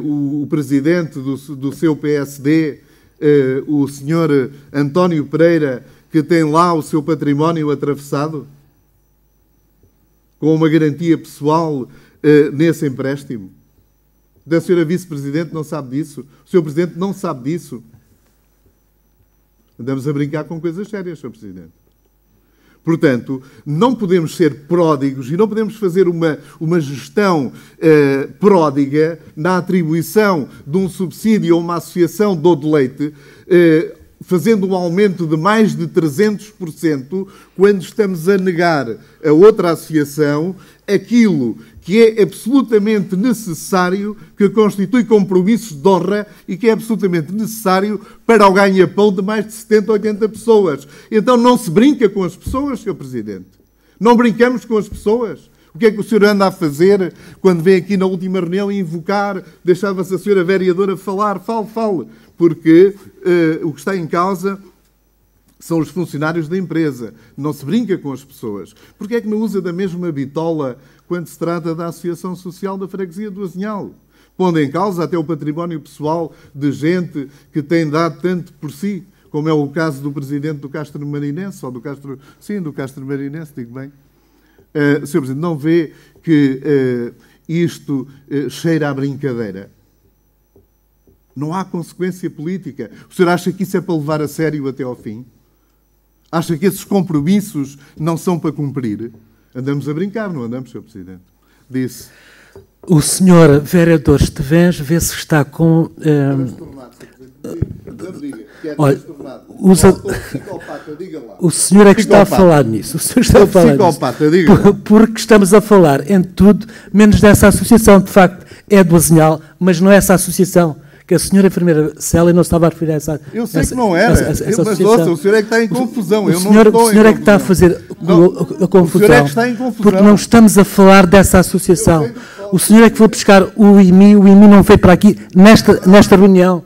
o presidente do seu PSD, o senhor António Pereira, que tem lá o seu património atravessado, com uma garantia pessoal nesse empréstimo. Da senhora Vice-Presidente não sabe disso? O senhor Presidente não sabe disso? Andamos a brincar com coisas sérias, Sr. Presidente. Portanto, não podemos ser pródigos e não podemos fazer uma gestão pródiga na atribuição de um subsídio a uma associação de leite, fazendo um aumento de mais de 300%, quando estamos a negar a outra associação aquilo que é absolutamente necessário, que constitui compromissos de honra e que é absolutamente necessário para o ganha-pão de mais de 70, 80 pessoas. Então não se brinca com as pessoas, Sr. Presidente. Não brincamos com as pessoas. O que é que o senhor anda a fazer quando vem aqui na última reunião e invocar, deixava-se a senhora vereadora falar, fale, porque o que está em causa são os funcionários da empresa. Não se brinca com as pessoas. Porque é que não usa da mesma bitola quando se trata da Associação Social da Freguesia do Azinhal? Pondo em causa até o património pessoal de gente que tem dado tanto por si, como é o caso do presidente do Castromarinense, ou do Castromarinense, digo bem. Sr. Presidente, não vê que isto cheira a brincadeira? Não há consequência política. O senhor acha que isso é para levar a sério até ao fim? Acha que esses compromissos não são para cumprir? Andamos a brincar, não andamos, Sr. Presidente? Disse. O senhor vereador Estevens vê se está com... Olha, o senhor é que está a falar nisso. O senhor está a falar nisso. Porque estamos a falar em tudo, menos dessa associação. De facto, é do Azinhal, mas não é essa associação. Que a senhora enfermeira Célia não estava a referir a essa... Eu sei que não era, mas ouça, o senhor é que está em confusão. O senhor é que está a fazer a confusão. O senhor é que está em confusão. Porque não estamos a falar dessa associação. O senhor é que foi buscar o IMI não veio para aqui nesta reunião.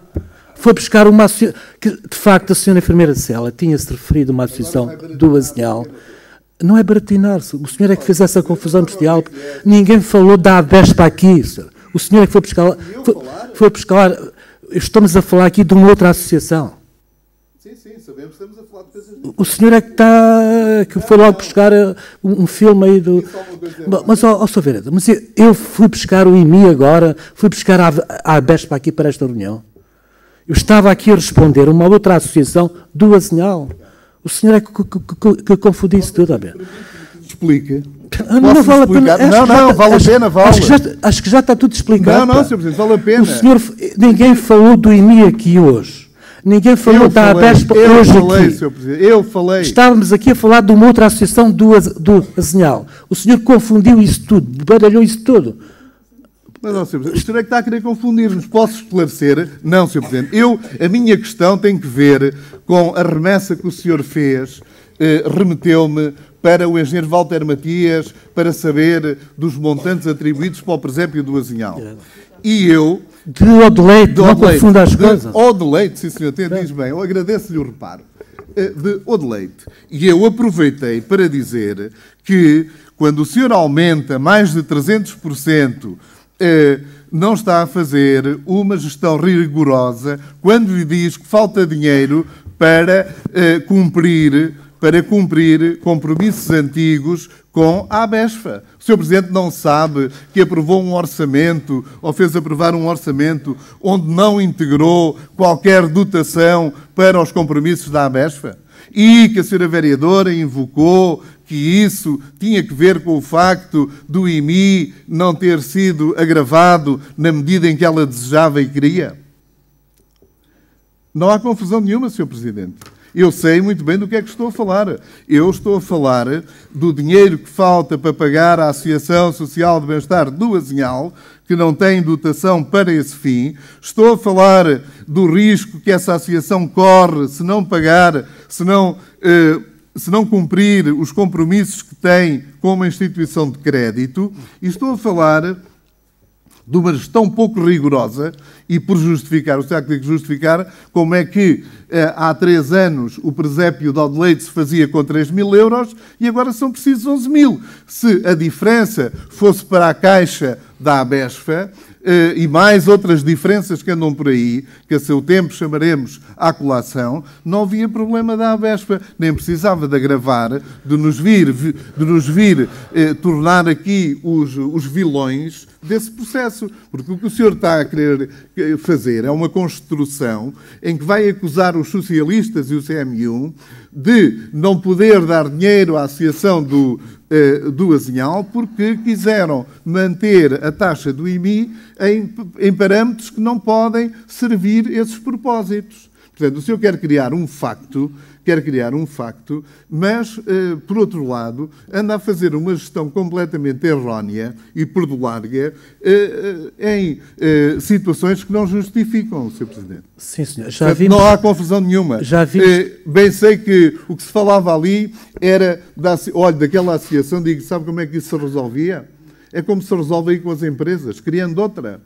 Foi buscar uma associação... Que, de facto, a senhora enfermeira Célia tinha-se referido a uma associação do Azinhal. Não é baratinar-se. O senhor é que fez essa confusão bestial. Ninguém falou da ABESPA aqui, senhor. O senhor é que foi buscar... Foi buscar... Estamos a falar aqui de uma outra associação. Sim, sabemos que estamos a falar de coisas... O senhor é que está... que foi logo buscar um filme aí do... Mas, Sr. Vereador, mas eu fui buscar o IMI agora, fui buscar a ABESPA aqui para esta reunião. Eu estava aqui a responder uma outra associação do Azinhal. O senhor é que confundiu isso tudo, a ver? Explica. Não vale a pena. Não, vale a pena, vale. Acho que já está tudo explicado. Não, Sr. Presidente, vale a pena. O senhor, ninguém falou do IMI aqui hoje. Ninguém falou da ABESPA hoje aqui. Sr. Presidente, eu falei. Estávamos aqui a falar de uma outra associação do Azinhal. O senhor confundiu isso tudo, baralhou isso tudo. Mas não, Sr. Presidente, o senhor é que está a querer confundir-nos. Posso esclarecer? Não, Sr. Presidente. A minha questão tem que ver com a remessa que o senhor fez, remeteu-me para o engenheiro Walter Matias para saber dos montantes atribuídos para o presépio do Azinhal. E eu... De Odeleite, não confunda as coisas. Odeleite, sim senhor, até diz bem. Eu agradeço-lhe o reparo. De Odeleite. E eu aproveitei para dizer que quando o senhor aumenta mais de 300%, não está a fazer uma gestão rigorosa quando lhe diz que falta dinheiro para cumprir compromissos antigos com a ABESPA. O Sr. Presidente não sabe que aprovou um orçamento, ou fez aprovar um orçamento, onde não integrou qualquer dotação para os compromissos da ABESPA? E que a Sra. Vereadora invocou que isso tinha que ver com o facto do IMI não ter sido agravado na medida em que ela desejava e queria? Não há confusão nenhuma, Sr. Presidente. Eu sei muito bem do que é que estou a falar. Eu estou a falar do dinheiro que falta para pagar à Associação Social de Bem-Estar do Azinhal, que não tem dotação para esse fim. Estou a falar do risco que essa associação corre se não pagar, se não cumprir os compromissos que tem com uma instituição de crédito. E estou a falar de uma gestão pouco rigorosa e por justificar, o Estado tem que justificar como é que há 3 anos o presépio de Odeleite se fazia com 3.000 euros e agora são precisos 11.000. Se a diferença fosse para a caixa da ABESPA e mais outras diferenças que andam por aí, que a seu tempo chamaremos à colação, não havia problema da ABESPA, nem precisava de agravar, de nos vir tornar aqui os vilões desse processo. Porque o que o senhor está a querer fazer é uma construção em que vai acusar os socialistas e o CMU de não poder dar dinheiro à associação do Azinhal porque quiseram manter a taxa do IMI em parâmetros que não podem servir esses propósitos. Portanto, o senhor quer criar um facto, mas, por outro lado, anda a fazer uma gestão completamente errónea e perdulária em situações que não justificam, Sr. Presidente. Sim, senhor. Não há confusão nenhuma. Bem sei que o que se falava ali era daquela associação, sabe como é que isso se resolvia? É como se resolve aí com as empresas, criando outra.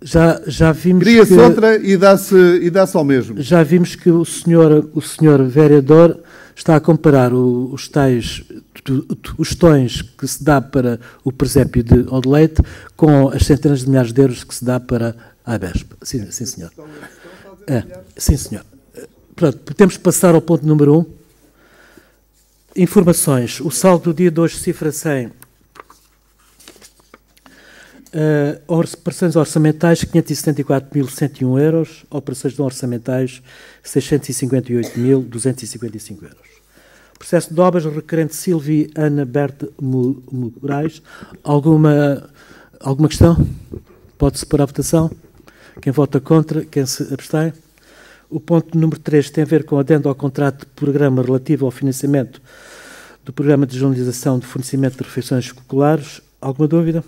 Já vimos cria-se outra e dá-se ao mesmo. Já vimos que o senhor vereador está a comparar os tostões que se dá para o presépio de Odeleite com as centenas de milhares de euros que se dá para a ABESPA. Sim, senhor. Sim, senhor. Pronto, podemos passar ao ponto número 1. Informações. O saldo do dia de hoje cifra 100. Operações orçamentais 574.101 euros, operações não orçamentais 658.255 euros. Processo de obras requerente Silvia Ana Berta Moraes. Alguma questão? Pode-se pôr à votação? Quem vota contra? Quem se abstém? O ponto número 3 tem a ver com adendo ao contrato de programa relativo ao financiamento do programa de jornalização de fornecimento de refeições escolares. Alguma dúvida?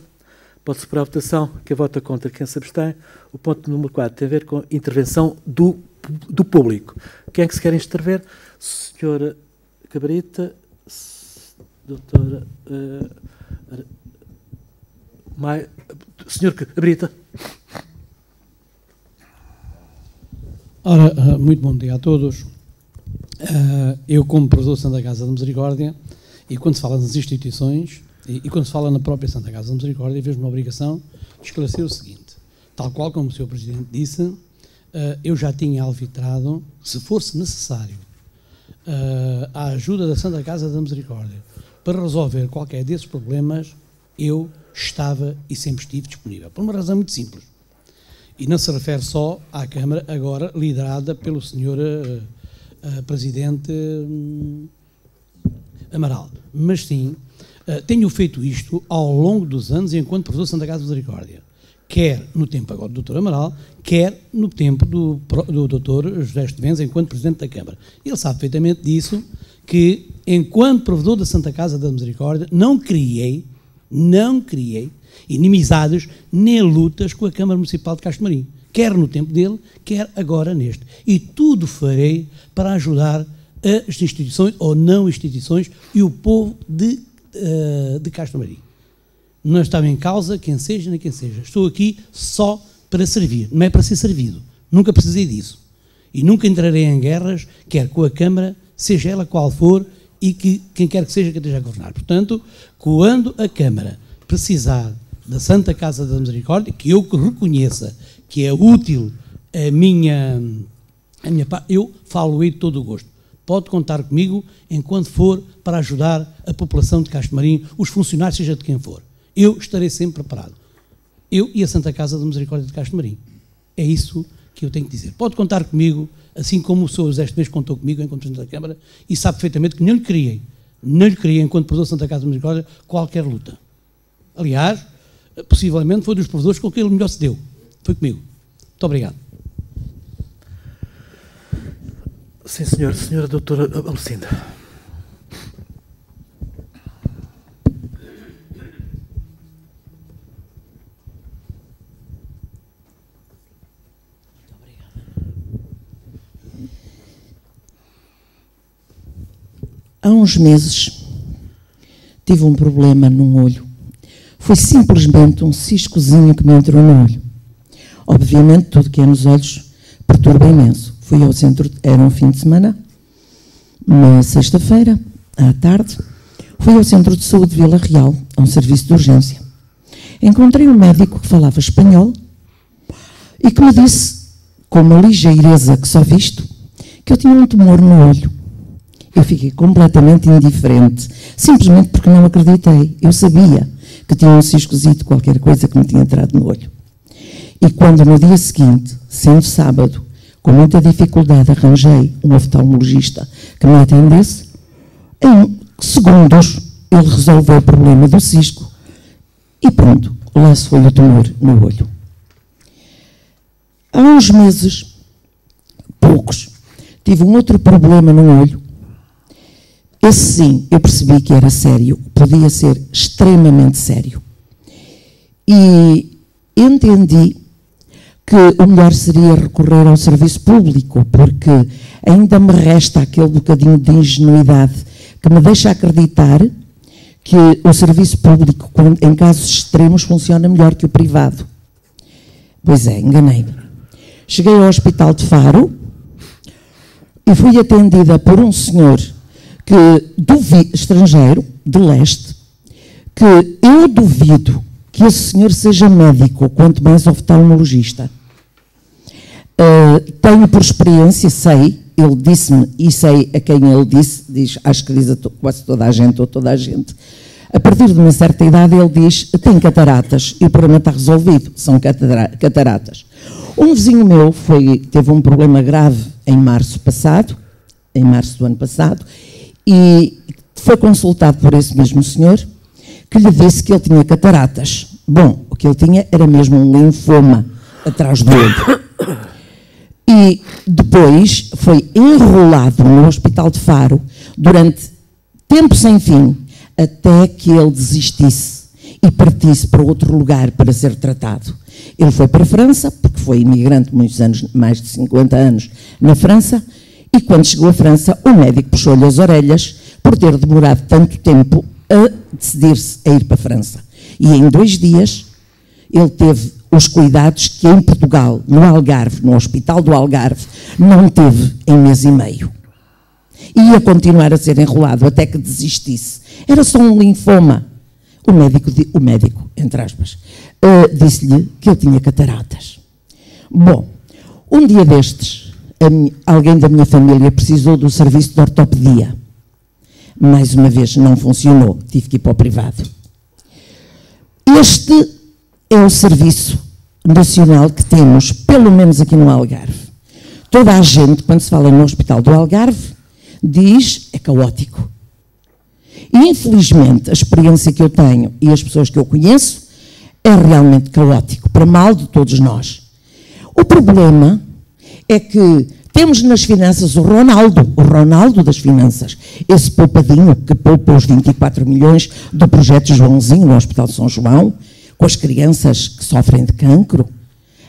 Pode-se pôr à votação. Quem vota contra, quem se abstém. O ponto número 4 tem a ver com intervenção do público. Quem é que se quer intervir? Senhora Cabrita, doutora... Senhor Cabrita. Ora, muito bom dia a todos. Eu, como Presidente da Casa da Misericórdia, E quando se fala nas instituições, e quando se fala na própria Santa Casa da Misericórdia, vejo uma obrigação de esclarecer o seguinte: tal qual como o Sr. Presidente disse, eu já tinha alvitrado, se fosse necessário, a ajuda da Santa Casa da Misericórdia para resolver qualquer desses problemas, eu estava e sempre estive disponível, por uma razão muito simples. E não se refere só à Câmara, agora liderada pelo Sr. Presidente Amaral, mas sim, tenho feito isto ao longo dos anos enquanto professor da Santa Casa da Misericórdia, quer no tempo agora do Dr. Amaral, quer no tempo do Dr. José Estevenza enquanto Presidente da Câmara. Ele sabe perfeitamente disso, que enquanto provedor da Santa Casa da Misericórdia não criei inimizades nem lutas com a Câmara Municipal de Castro Marim, quer no tempo dele, quer agora neste. E tudo farei para ajudar as instituições ou não instituições e o povo de Castro Marim. Não estava em causa quem seja nem quem seja. Estou aqui só para servir, não é para ser servido. Nunca precisei disso. E nunca entrarei em guerras, quer com a Câmara, seja ela qual for, e que quem quer que seja que esteja a governar. Portanto, quando a Câmara precisar da Santa Casa da Misericórdia, que eu reconheça que é útil a minha parte, eu falo-ei de todo o gosto. Pode contar comigo enquanto for para ajudar a população de Castro Marim, os funcionários, seja de quem for. Eu estarei sempre preparado. Eu e a Santa Casa da Misericórdia de Castro Marim. É isso que eu tenho que dizer. Pode contar comigo, assim como o Sr. José Esteves contou comigo enquanto Presidente da Câmara, e sabe perfeitamente que não lhe criei enquanto provedor da Santa Casa da Misericórdia, qualquer luta. Aliás, possivelmente foi dos provedores com quem ele melhor se deu. Foi comigo. Muito obrigado. Sim, senhor. Senhora doutora Alcinda. Há uns meses tive um problema num olho. Foi simplesmente um ciscozinho que me entrou no olho. Obviamente, tudo que é nos olhos perturba imenso. Fui ao centro, era um fim de semana, uma sexta-feira, à tarde, fui ao Centro de Saúde de Vila Real, a um serviço de urgência. Encontrei um médico que falava espanhol e que me disse, com uma ligeireza que só visto, que eu tinha um tumor no olho. Eu fiquei completamente indiferente, simplesmente porque não acreditei. Eu sabia que tinha um ciscozito, qualquer coisa que me tinha entrado no olho. E quando no dia seguinte, sendo sábado, com muita dificuldade arranjei um oftalmologista que me atendesse, em segundos ele resolveu o problema do cisco e pronto, lá se foi o tumor no olho. Há uns meses, poucos, tive um outro problema no olho. Esse sim, eu percebi que era sério, podia ser extremamente sério. E entendi que o melhor seria recorrer ao serviço público, porque ainda me resta aquele bocadinho de ingenuidade que me deixa acreditar que o serviço público, em casos extremos, funciona melhor que o privado. Pois é, enganei-me. Cheguei ao Hospital de Faro e fui atendida por um senhor estrangeiro, de leste, que eu duvido que esse senhor seja médico, quanto mais oftalmologista. Tenho por experiência, sei, ele disse-me, e sei a quem ele diz, acho que diz a quase toda a gente, ou toda a gente, a partir de uma certa idade ele diz, tem cataratas, e o problema está resolvido, são cataratas. Um vizinho meu teve um problema grave em março do ano passado, e foi consultado por esse mesmo senhor, que lhe disse que ele tinha cataratas. Bom, o que ele tinha era mesmo um linfoma atrás do olho. E depois foi enrolado no Hospital de Faro durante tempo sem fim, até que ele desistisse e partisse para outro lugar para ser tratado. Ele foi para a França, porque foi imigrante muitos anos, mais de 50 anos na França, e quando chegou à França, o médico puxou-lhe as orelhas por ter demorado tanto tempo a decidir-se a ir para a França. E em 2 dias ele teve os cuidados que em Portugal, no Algarve, no Hospital do Algarve, não teve em mês e meio. e ia continuar a ser enrolado até que desistisse. Era só um linfoma. O médico, entre aspas, disse-lhe que eu tinha cataratas. Bom, um dia destes, alguém da minha família precisou do serviço de ortopedia. Mais uma vez não funcionou, tive que ir para o privado. Este é o serviço nacional que temos, pelo menos aqui no Algarve. Toda a gente, quando se fala no Hospital do Algarve, diz é caótico. E, infelizmente, a experiência que eu tenho e as pessoas que eu conheço é realmente caótico, para mal de todos nós. O problema é que temos nas finanças o Ronaldo das finanças, esse poupadinho que poupa os 24 milhões do projeto Joãozinho no Hospital de São João, com as crianças que sofrem de cancro.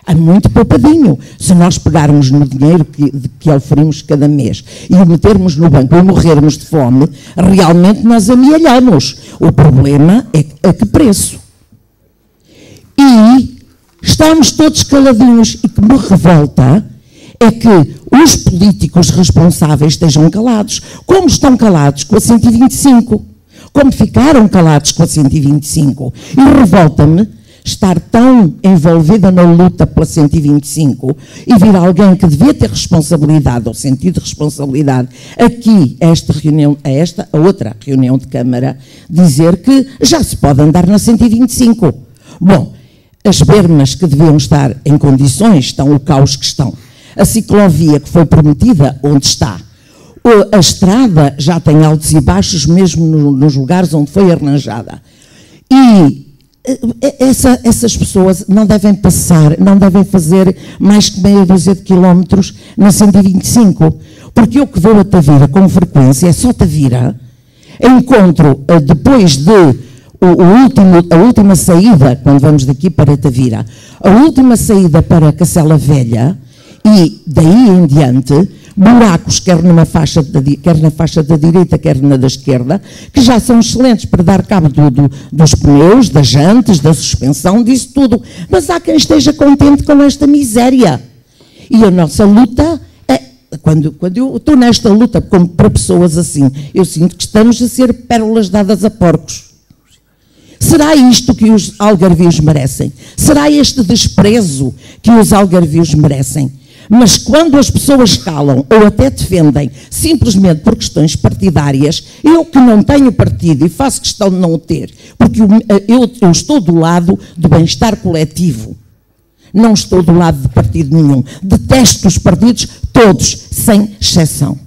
É muito poupadinho. Se nós pegarmos no dinheiro que oferimos cada mês e o metermos no banco e morrermos de fome, realmente nós amealhamos. O problema é a que preço? E estamos todos caladinhos, e que me revolta é que os políticos responsáveis estejam calados. Como estão calados com a 125? Como ficaram calados com a 125? E revolta-me estar tão envolvida na luta pela 125 e vir alguém que devia ter responsabilidade, ou sentido de responsabilidade, aqui, a outra reunião de Câmara, dizer que já se pode andar na 125. Bom, as bermas que deviam estar em condições estão o caos que estão. A ciclovia que foi prometida, onde está? A estrada já tem altos e baixos, mesmo nos lugares onde foi arranjada. E essas pessoas não devem não devem fazer mais que meia dúzia de quilómetros na 125, porque eu que vou a Tavira com frequência, é só Tavira, encontro depois de a última saída, quando vamos daqui para Tavira, a última saída para Cacela Velha, e daí em diante, buracos, quer na faixa da direita, quer na da esquerda, que já são excelentes para dar cabo dos pneus, das jantes, da suspensão, disso tudo. Mas há quem esteja contente com esta miséria. E a nossa luta é, quando eu estou nesta luta para pessoas assim, eu sinto que estamos a ser pérolas dadas a porcos. Será isto que os algarvios merecem? Será este desprezo que os algarvios merecem? Mas quando as pessoas calam ou até defendem simplesmente por questões partidárias, eu que não tenho partido e faço questão de não o ter, porque eu estou do lado do bem-estar coletivo, não estou do lado de partido nenhum. Detesto os partidos todos, sem exceção.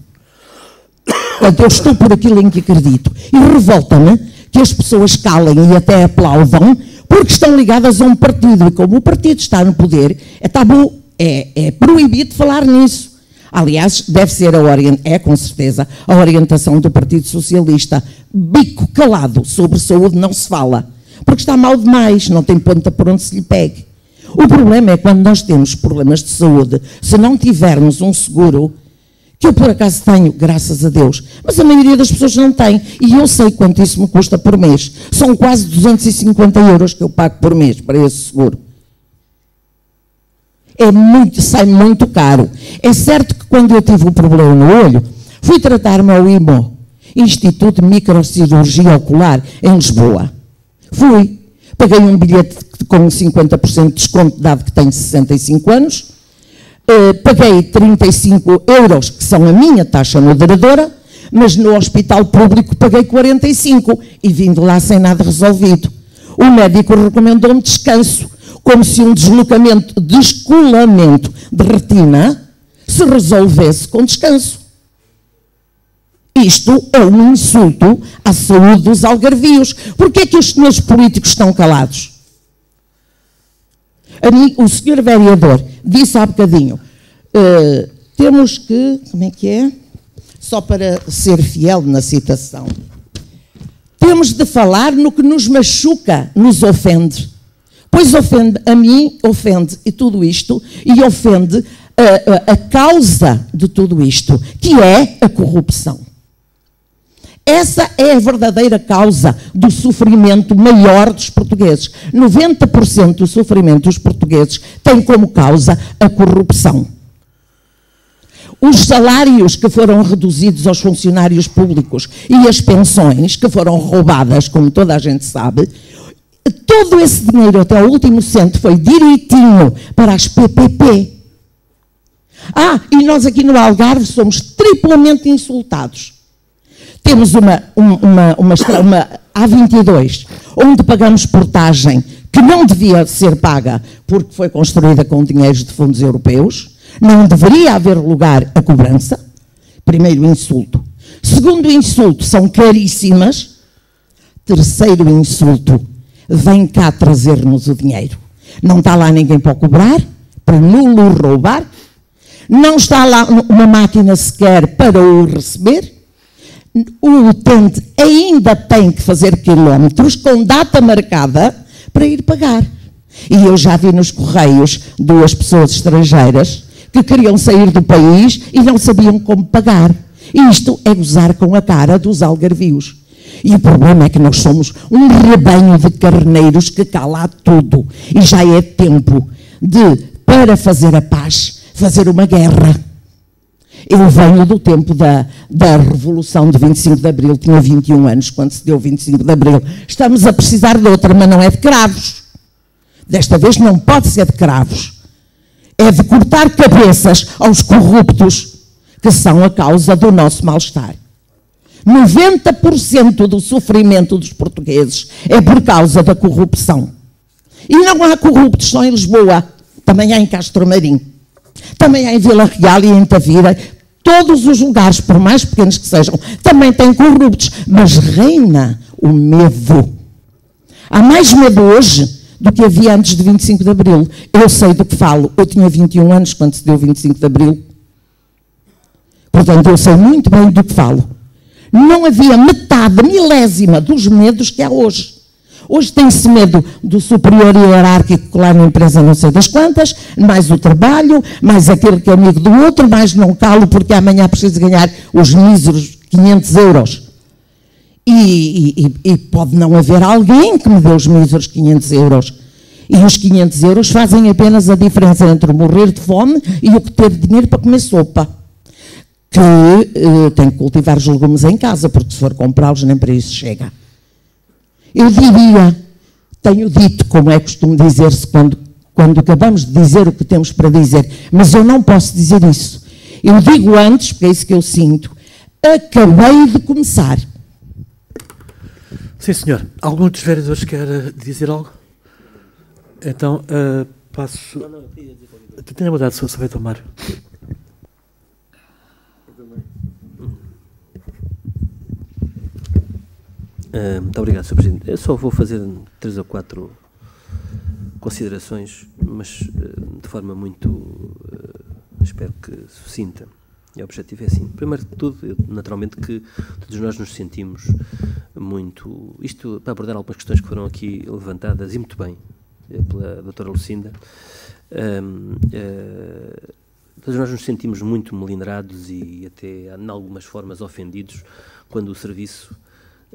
Portanto, eu estou por aquilo em que acredito. E revolta-me que as pessoas calem e até aplaudam porque estão ligadas a um partido. E como o partido está no poder, é tabu. É proibido falar nisso. Aliás, deve ser com certeza, a orientação do Partido Socialista. Bico calado sobre saúde não se fala, porque está mal demais, não tem ponta por onde se lhe pegue. O problema é quando nós temos problemas de saúde, se não tivermos um seguro, que eu por acaso tenho, graças a Deus, mas a maioria das pessoas não tem, e eu sei quanto isso me custa por mês. São quase 250 euros que eu pago por mês para esse seguro. Sai muito caro. É certo que quando eu tive o problema no olho, fui tratar-me ao IMO, Instituto de Microcirurgia Ocular, em Lisboa. Fui. Paguei um bilhete com 50% de desconto, dado que tenho 65 anos. Paguei 35 euros, que são a minha taxa moderadora, mas no hospital público paguei 45 e vim de lá sem nada resolvido. O médico recomendou-me descanso, como se um descolamento de retina se resolvesse com descanso. Isto é um insulto à saúde dos algarvios. Porquê é que os senhores políticos estão calados? O senhor vereador disse há bocadinho, temos que, como é que é? Só para ser fiel na citação, temos de falar no que nos machuca, nos ofende. Pois ofende a mim, ofende e tudo isto, e ofende a causa de tudo isto, que é a corrupção. Essa é a verdadeira causa do sofrimento maior dos portugueses. 90% do sofrimento dos portugueses tem como causa a corrupção. os salários que foram reduzidos aos funcionários públicos e as pensões que foram roubadas, como toda a gente sabe, todo esse dinheiro até o último cento foi direitinho para as PPP. E nós aqui no Algarve somos triplamente insultados. Temos uma A22, onde pagamos portagem que não devia ser paga porque foi construída com dinheiros de fundos europeus. Não deveria haver lugar a cobrança. Primeiro insulto. Segundo insulto, são caríssimas. Terceiro insulto, vem cá trazer-nos o dinheiro. Não está lá ninguém para cobrar, para nulo roubar. Não está lá uma máquina sequer para o receber. O utente ainda tem que fazer quilómetros com data marcada para ir pagar. E eu já vi nos Correios 2 pessoas estrangeiras que queriam sair do país e não sabiam como pagar. Isto é gozar com a cara dos algarvios. E o problema é que nós somos um rebanho de carneiros que cala tudo. E já é tempo de, para fazer a paz, fazer uma guerra. Eu venho do tempo da Revolução de 25 de Abril, tinha 21 anos quando se deu 25 de Abril. Estamos a precisar de outra, mas não é de cravos. Desta vez não pode ser de cravos. É de cortar cabeças aos corruptos que são a causa do nosso mal-estar. 90% do sofrimento dos portugueses é por causa da corrupção. E não há corruptos só em Lisboa, também há em Castro Marim, também há em Vila Real e em Tavira. Todos os lugares, por mais pequenos que sejam, também têm corruptos, mas reina o medo. Há mais medo hoje do que havia antes de 25 de Abril. Eu sei do que falo. Eu tinha 21 anos quando se deu 25 de Abril. Portanto, eu sei muito bem do que falo. Não havia metade, milésima dos medos que há hoje. Hoje tem-se medo do superior hierárquico que lá na empresa não sei das quantas, mais o trabalho, mais aquele que é amigo do outro, mais não calo porque amanhã preciso ganhar os míseros 500 euros. E pode não haver alguém que me dê os míseros 500 euros. E os 500 euros fazem apenas a diferença entre morrer de fome e o que ter dinheiro para comer sopa. Que tem que cultivar os legumes em casa, porque se for comprá-los nem para isso chega. Eu diria, tenho dito, como é costume dizer-se quando acabamos de dizer o que temos para dizer, mas eu não posso dizer isso. Eu digo antes, porque é isso que eu sinto, acabei de começar. Sim, senhor. Algum dos vereadores quer dizer algo? Então, passo... Tenha mudado, Sr. Vereador Mário. Muito obrigado, Sr. Presidente. Eu só vou fazer 3 ou 4 considerações, mas de forma muito, espero que sucinta. E o objetivo é assim. Primeiro de tudo, naturalmente que todos nós nos sentimos muito... Isto para abordar algumas questões que foram aqui levantadas, e muito bem, pela doutora Lucinda. Todos nós nos sentimos muito melindrados e até, em algumas formas, ofendidos quando o serviço...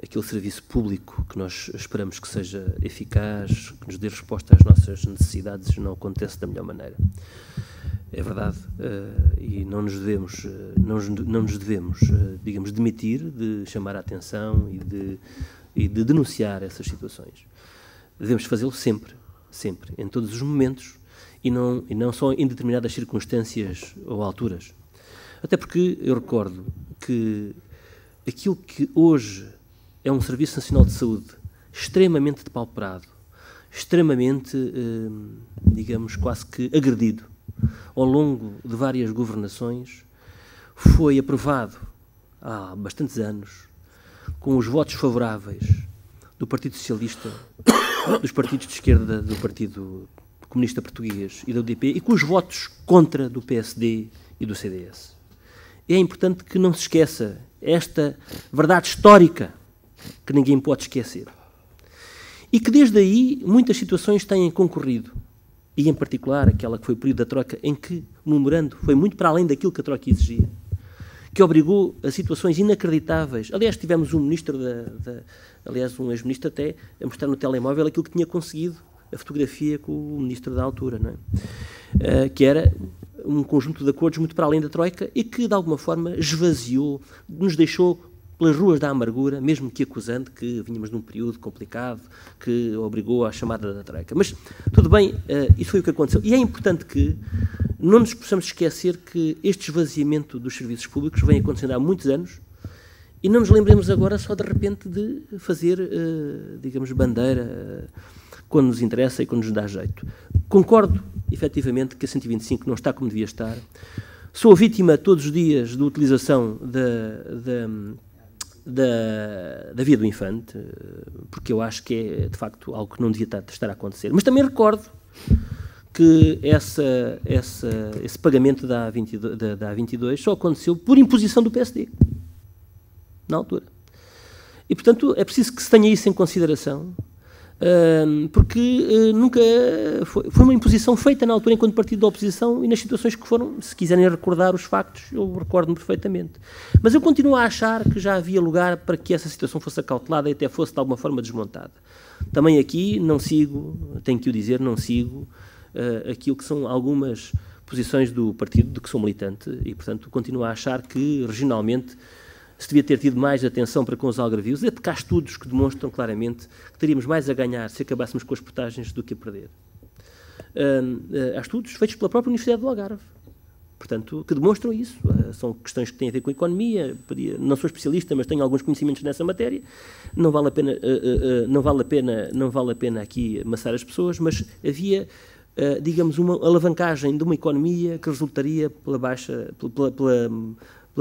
aquele serviço público que nós esperamos que seja eficaz, que nos dê resposta às nossas necessidades, não acontece da melhor maneira. É verdade, e não nos devemos, digamos, demitir de chamar a atenção e de denunciar essas situações. Devemos fazê-lo sempre, sempre, em todos os momentos, e não só em determinadas circunstâncias ou alturas. Até porque eu recordo que aquilo que hoje é um Serviço Nacional de Saúde extremamente depauperado, extremamente, digamos, quase que agredido, ao longo de várias governações, foi aprovado há bastantes anos, com os votos favoráveis do Partido Socialista, dos partidos de esquerda, do Partido Comunista Português e da UDP, e com os votos contra do PSD e do CDS. É importante que não se esqueça esta verdade histórica que ninguém pode esquecer. E que desde aí muitas situações têm concorrido, e em particular aquela que foi o período da troca, em que o memorando foi muito para além daquilo que a troca exigia, que obrigou a situações inacreditáveis. Aliás, tivemos um ministro, aliás, um ex-ministro até, a mostrar no telemóvel aquilo que tinha conseguido, a fotografia com o ministro da altura, não é? Que era um conjunto de acordos muito para além da Troika e que, de alguma forma, esvaziou, nos deixou pelas ruas da amargura, mesmo que acusando que vínhamos num período complicado que obrigou à chamada da Troika. Mas, tudo bem, isso foi o que aconteceu. E é importante que não nos possamos esquecer que este esvaziamento dos serviços públicos vem acontecendo há muitos anos e não nos lembremos agora só de repente de fazer, digamos, bandeira quando nos interessa e quando nos dá jeito. Concordo, efetivamente, que a 125 não está como devia estar. Sou vítima todos os dias da utilização da via do Infante, porque eu acho que é, de facto, algo que não devia estar a acontecer. Mas também recordo que esse pagamento da A22 só aconteceu por imposição do PSD, na altura. E, portanto, é preciso que se tenha isso em consideração, porque nunca foi uma imposição feita na altura enquanto partido da oposição e nas situações que foram, se quiserem recordar os factos, eu recordo-me perfeitamente. Mas eu continuo a achar que já havia lugar para que essa situação fosse acautelada e até fosse de alguma forma desmontada. Também aqui não sigo, tenho que o dizer, não sigo aquilo que são algumas posições do partido de que sou militante e, portanto, continuo a achar que regionalmente se devia ter tido mais atenção para com os algarvios, é porque há estudos que demonstram claramente que teríamos mais a ganhar se acabássemos com as portagens do que a perder. Há estudos feitos pela própria Universidade do Algarve, portanto, que demonstram isso. São questões que têm a ver com a economia, não sou especialista, mas tenho alguns conhecimentos nessa matéria, não vale a pena aqui amassar as pessoas, mas havia, digamos, uma alavancagem de uma economia que resultaria pela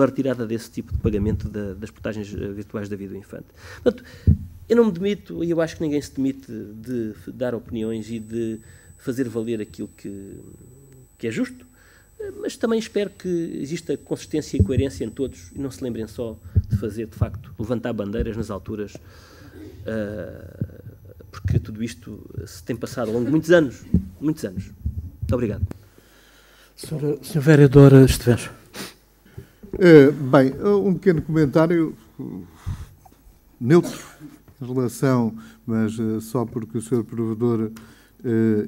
retirada desse tipo de pagamento das portagens virtuais da via do Infante. Portanto, eu não me demito, e eu acho que ninguém se demite de dar opiniões e de fazer valer aquilo que é justo, mas também espero que exista consistência e coerência em todos e não se lembrem só de fazer, de facto, levantar bandeiras nas alturas, porque tudo isto se tem passado ao longo de muitos anos. Muitos anos. Muito obrigado. Sr. Vereador Esteves. Bem, um pequeno comentário neutro em relação, mas só porque o Sr. Provedor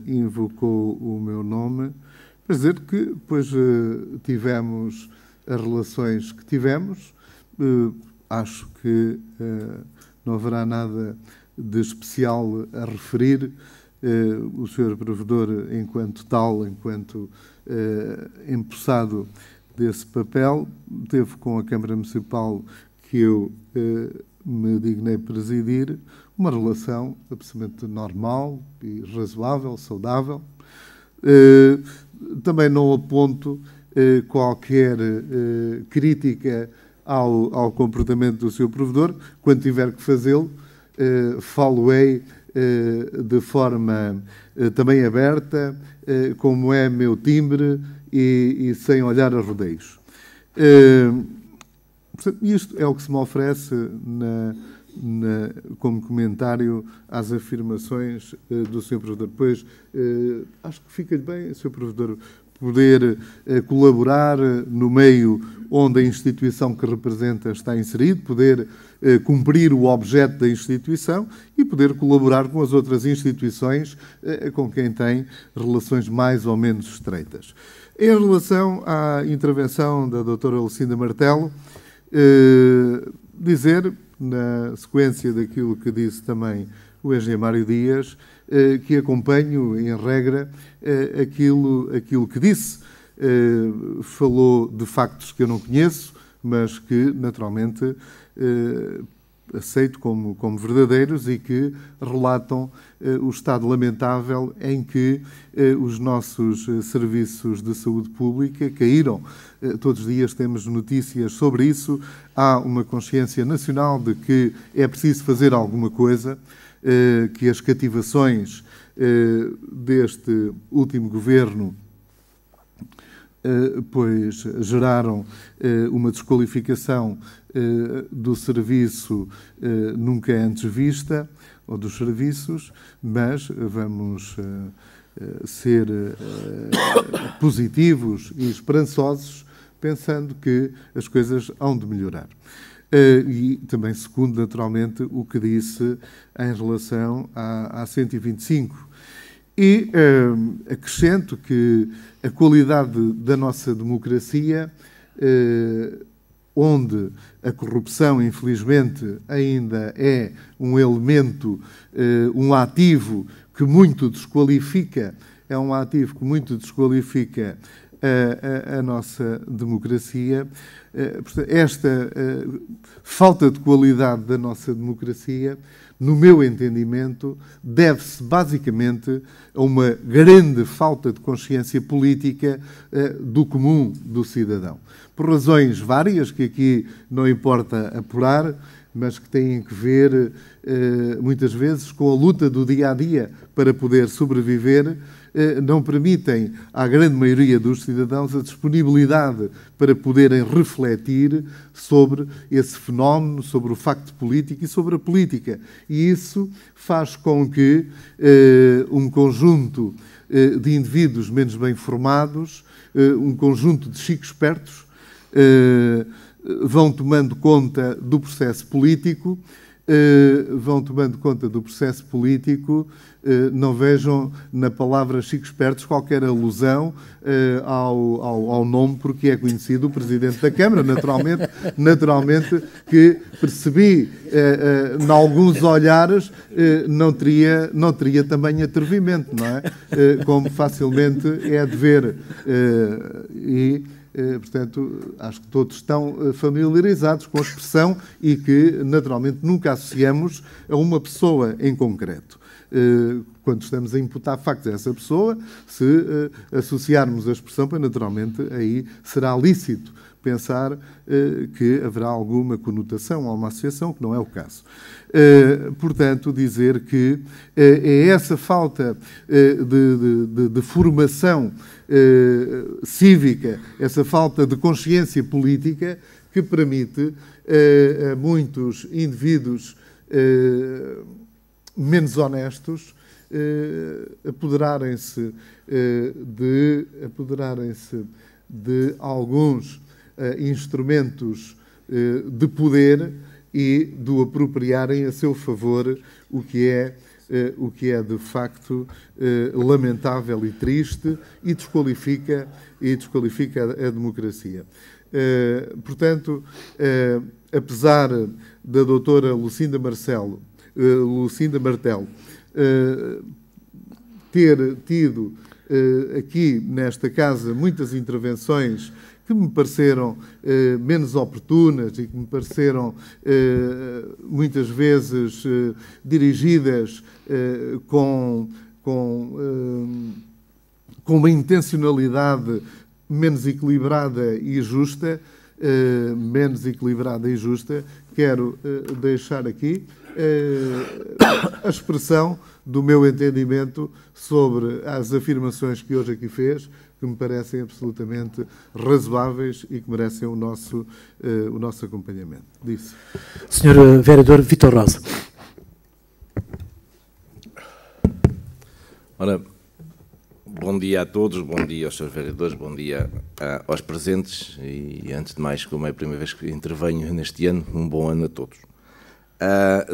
invocou o meu nome, para dizer que depois tivemos as relações que tivemos. Acho que não haverá nada de especial a referir. O Sr. Provedor, enquanto tal, enquanto empossado desse papel, teve com a Câmara Municipal que eu me dignei presidir uma relação absolutamente normal e razoável, saudável. Também não aponto qualquer crítica ao comportamento do seu provedor. Quando tiver que fazê-lo, falo-ei de forma também aberta, como é meu timbre, e sem olhar a rodeios. Portanto, isto é o que se me oferece como comentário às afirmações do Sr. Provedor. Depois, acho que fica-lhe bem, Sr. Provedor, poder colaborar no meio onde a instituição que representa está inserido, poder cumprir o objeto da instituição e poder colaborar com as outras instituições com quem tem relações mais ou menos estreitas. Em relação à intervenção da doutora Lucinda Martelo, dizer, na sequência daquilo que disse também o engenheiro Mário Dias, que acompanho, em regra, aquilo que disse. Falou de factos que eu não conheço, mas que, naturalmente, aceito como verdadeiros e que relatam o estado lamentável em que os nossos serviços de saúde pública caíram. Todos os dias temos notícias sobre isso. Há uma consciência nacional de que é preciso fazer alguma coisa, que as cativações deste último governo pois geraram uma desqualificação do serviço nunca antes vista, ou dos serviços, mas vamos ser positivos e esperançosos, pensando que as coisas hão de melhorar. E também segundo, naturalmente, o que disse em relação à 125. E acrescento que a qualidade da nossa democracia, onde a corrupção, infelizmente, ainda é um elemento, um ativo que muito desqualifica, a nossa democracia. Esta falta de qualidade da nossa democracia, no meu entendimento, deve-se basicamente a uma grande falta de consciência política do comum do cidadão. Por razões várias, que aqui não importa apurar, mas que têm que ver, muitas vezes, com a luta do dia-a-dia para poder sobreviver, não permitem à grande maioria dos cidadãos a disponibilidade para poderem refletir sobre esse fenómeno, sobre o facto político e sobre a política. E isso faz com que um conjunto de indivíduos menos bem formados, um conjunto de chicos espertos, vão tomando conta do processo político, não vejam na palavra Chico Espertos qualquer alusão ao nome, porque é conhecido o Presidente da Câmara, naturalmente que percebi, em alguns olhares, não teria também atrevimento, não é? Como facilmente é de ver. Portanto, acho que todos estão familiarizados com a expressão e que, naturalmente, nunca associamos a uma pessoa em concreto. Quando estamos a imputar factos a essa pessoa, se associarmos a expressão, naturalmente, aí será lícito pensar que haverá alguma conotação a uma associação, que não é o caso. Portanto, dizer que é essa falta de formação cívica, essa falta de consciência política que permite a muitos indivíduos menos honestos apoderarem-se de alguns instrumentos de poder e do apropriarem a seu favor, o que é de facto lamentável e triste e desqualifica a democracia. Portanto, apesar da doutora Lucinda Martelo ter tido aqui nesta casa muitas intervenções que me pareceram menos oportunas e que me pareceram muitas vezes dirigidas com uma intencionalidade menos equilibrada e justa, quero deixar aqui a expressão do meu entendimento sobre as afirmações que hoje aqui fez, que me parecem absolutamente razoáveis e que merecem o nosso acompanhamento. Disse. Sr. Vereador Vítor Rosa. Ora, bom dia a todos, bom dia aos Srs. Vereadores, bom dia aos presentes e, antes de mais, como é a primeira vez que intervenho neste ano, um bom ano a todos.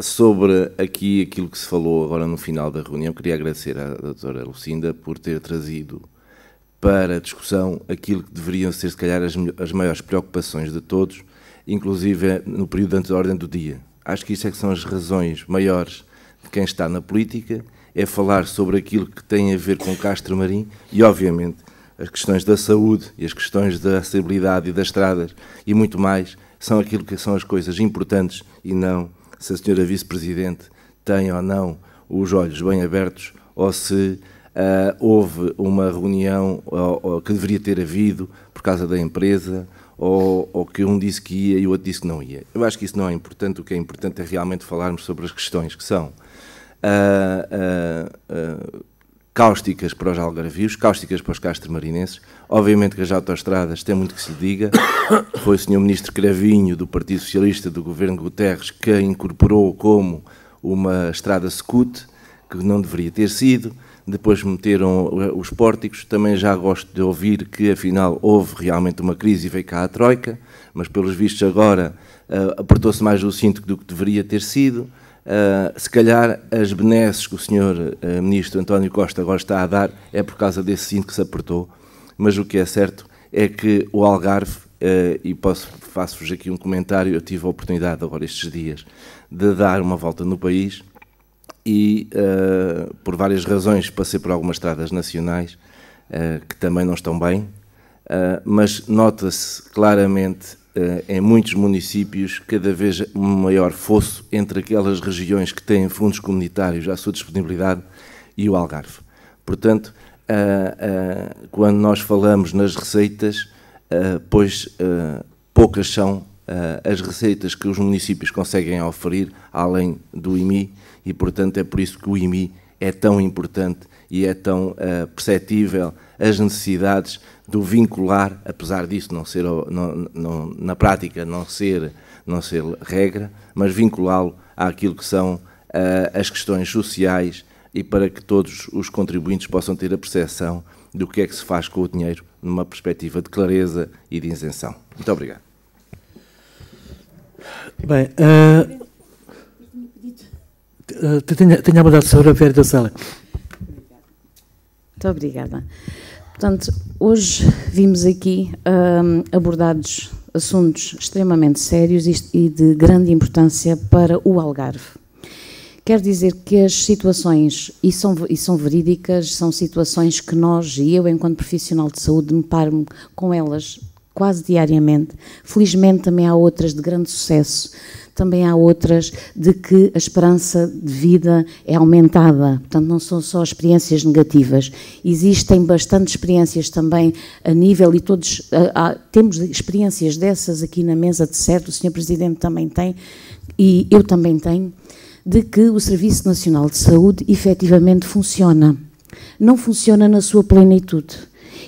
Sobre aquilo que se falou agora no final da reunião, queria agradecer à doutora Lucinda por ter trazido para a discussão aquilo que deveriam ser, se calhar, as maiores preocupações de todos, inclusive no período antes da ordem do dia. Acho que isso é que são as razões maiores de quem está na política, é falar sobre aquilo que tem a ver com Castro Marim e, obviamente, as questões da saúde e as questões da acessibilidade e das estradas e muito mais, são aquilo que são as coisas importantes e não se a senhora Vice-Presidente tem ou não os olhos bem abertos ou se houve uma reunião ou que deveria ter havido por causa da empresa ou que um disse que ia e o outro disse que não ia. Eu acho que isso não é importante. O que é importante é realmente falarmos sobre as questões que são cáusticas para os algarvios, cáusticas para os castromarinenses. Obviamente que as autoestradas têm muito que se lhe diga. Foi o Sr. Ministro Cravinho, do Partido Socialista do Governo Guterres, que a incorporou como uma estrada SCUT, que não deveria ter sido. Depois meteram os pórticos. Também já gosto de ouvir que, afinal, houve realmente uma crise e veio cá a Troika, mas, pelos vistos, agora apertou-se mais o cinto do que deveria ter sido. se calhar as benesses que o Sr. Ministro António Costa agora está a dar é por causa desse cinto que se apertou, mas o que é certo é que o Algarve, e faço-vos aqui um comentário, eu tive a oportunidade agora estes dias de dar uma volta no país e, por várias razões, passei por algumas estradas nacionais que também não estão bem, mas nota-se claramente em muitos municípios cada vez um maior fosso entre aquelas regiões que têm fundos comunitários à sua disponibilidade e o Algarve. Portanto, quando nós falamos nas receitas, pois poucas são as receitas que os municípios conseguem oferir além do IMI e, portanto, é por isso que o IMI é tão importante e é tão perceptível as necessidades do vincular, apesar disso não ser, na prática não ser regra, mas vinculá-lo àquilo que são as questões sociais e para que todos os contribuintes possam ter a percepção do que é que se faz com o dinheiro numa perspectiva de clareza e de isenção. Muito obrigado. Bem, tenho a abordado sobre a Vera da Sala. Muito obrigada. Portanto, hoje vimos aqui abordados assuntos extremamente sérios e de grande importância para o Algarve. Quero dizer que as situações, e são verídicas, são situações que nós, e eu enquanto profissional de saúde, me paro com elas quase diariamente. Felizmente também há outras de grande sucesso, também há outras de que a esperança de vida é aumentada, portanto não são só experiências negativas, existem bastantes experiências também a nível, e todos temos experiências dessas aqui na mesa, de certo, o Sr. Presidente também tem, e eu também tenho, de que o Serviço Nacional de Saúde efetivamente funciona. Não funciona na sua plenitude.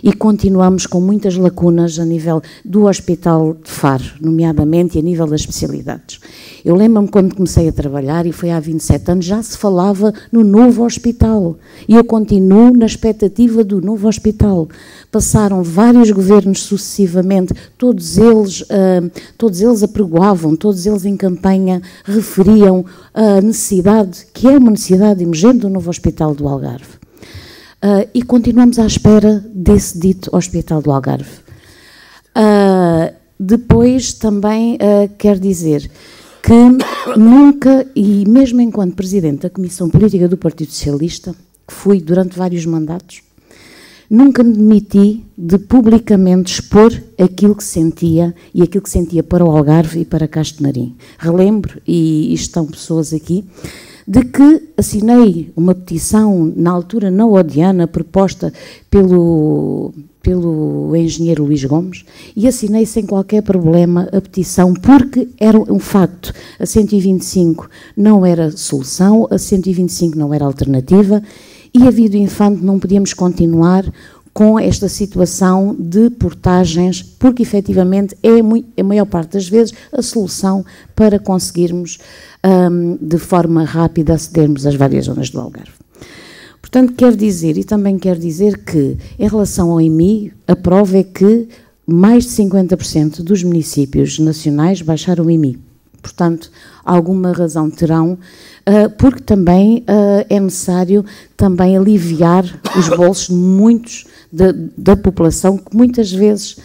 E continuamos com muitas lacunas a nível do Hospital de Faro, nomeadamente, e a nível das especialidades. Eu lembro-me quando comecei a trabalhar, e foi há 27 anos, já se falava no novo hospital. E eu continuo na expectativa do novo hospital. Passaram vários governos sucessivamente, todos eles apregoavam, todos eles em campanha referiam a necessidade, que é uma necessidade emergente do novo hospital do Algarve. E continuamos à espera desse dito Hospital do Algarve. Depois também quero dizer que nunca, e mesmo enquanto Presidente da Comissão Política do Partido Socialista, que fui durante vários mandatos, nunca me demiti de publicamente expor aquilo que sentia e aquilo que sentia para o Algarve e para Castro-Marim. Relembro, e estão pessoas aqui, de que assinei uma petição, na altura não odiana, proposta pelo engenheiro Luís Gomes, e assinei sem qualquer problema a petição, porque era um facto. A 125 não era solução, a 125 não era alternativa, e a Vida do Infante não podíamos continuar com esta situação de portagens, porque efetivamente é a maior parte das vezes a solução para conseguirmos de forma rápida acedermos às várias zonas do Algarve. Portanto, quero dizer, e também quero dizer que, em relação ao IMI, a prova é que mais de 50% dos municípios nacionais baixaram o IMI. Portanto, alguma razão terão, porque também é necessário também aliviar os bolsos de muitos da população que muitas vezes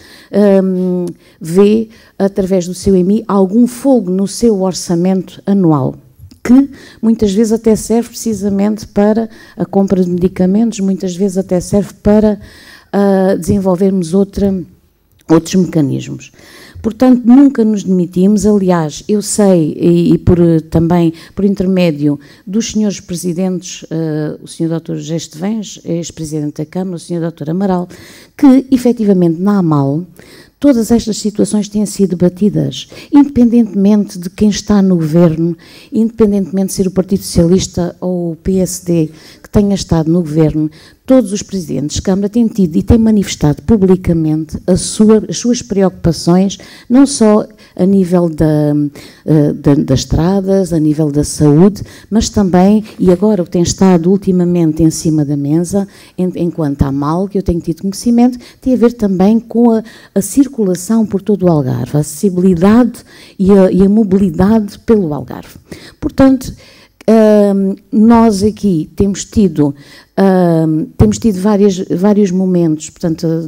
vê, através do seu IMI, algum folgo no seu orçamento anual, que muitas vezes até serve precisamente para a compra de medicamentos, muitas vezes até serve para desenvolvermos outros mecanismos. Portanto, nunca nos demitimos. Aliás, eu sei, e também por intermédio dos senhores presidentes, o Sr. Dr. José Estevães, ex-presidente da Câmara, o Sr. Dr. Amaral, que efetivamente na AMAL todas estas situações têm sido debatidas, independentemente de quem está no governo, independentemente de ser o Partido Socialista ou o PSD que tenha estado no governo, todos os presidentes de Câmara têm tido e têm manifestado publicamente as suas preocupações, não só a nível das estradas, a nível da saúde, mas também, e agora o que tem estado ultimamente em cima da mesa, enquanto há mal, que eu tenho tido conhecimento, tem a ver também com a circulação por todo o Algarve, a acessibilidade e a mobilidade pelo Algarve. Portanto, nós aqui temos tido vários momentos, portanto, a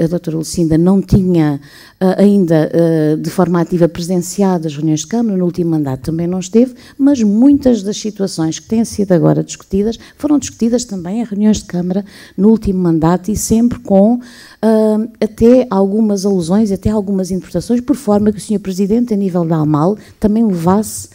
doutora Lucinda não tinha ainda de forma ativa presenciado as reuniões de Câmara, no último mandato também não esteve, mas muitas das situações que têm sido agora discutidas foram discutidas também em reuniões de Câmara no último mandato e sempre com até algumas alusões, até algumas interpretações, por forma que o Sr. Presidente, a nível da AMAL, também levasse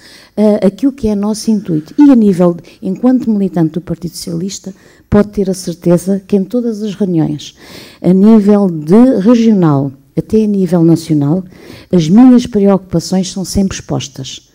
aquilo que é nosso intuito. E a nível, enquanto militante do Partido Socialista, pode ter a certeza que em todas as reuniões, a nível de regional, até a nível nacional, as minhas preocupações são sempre expostas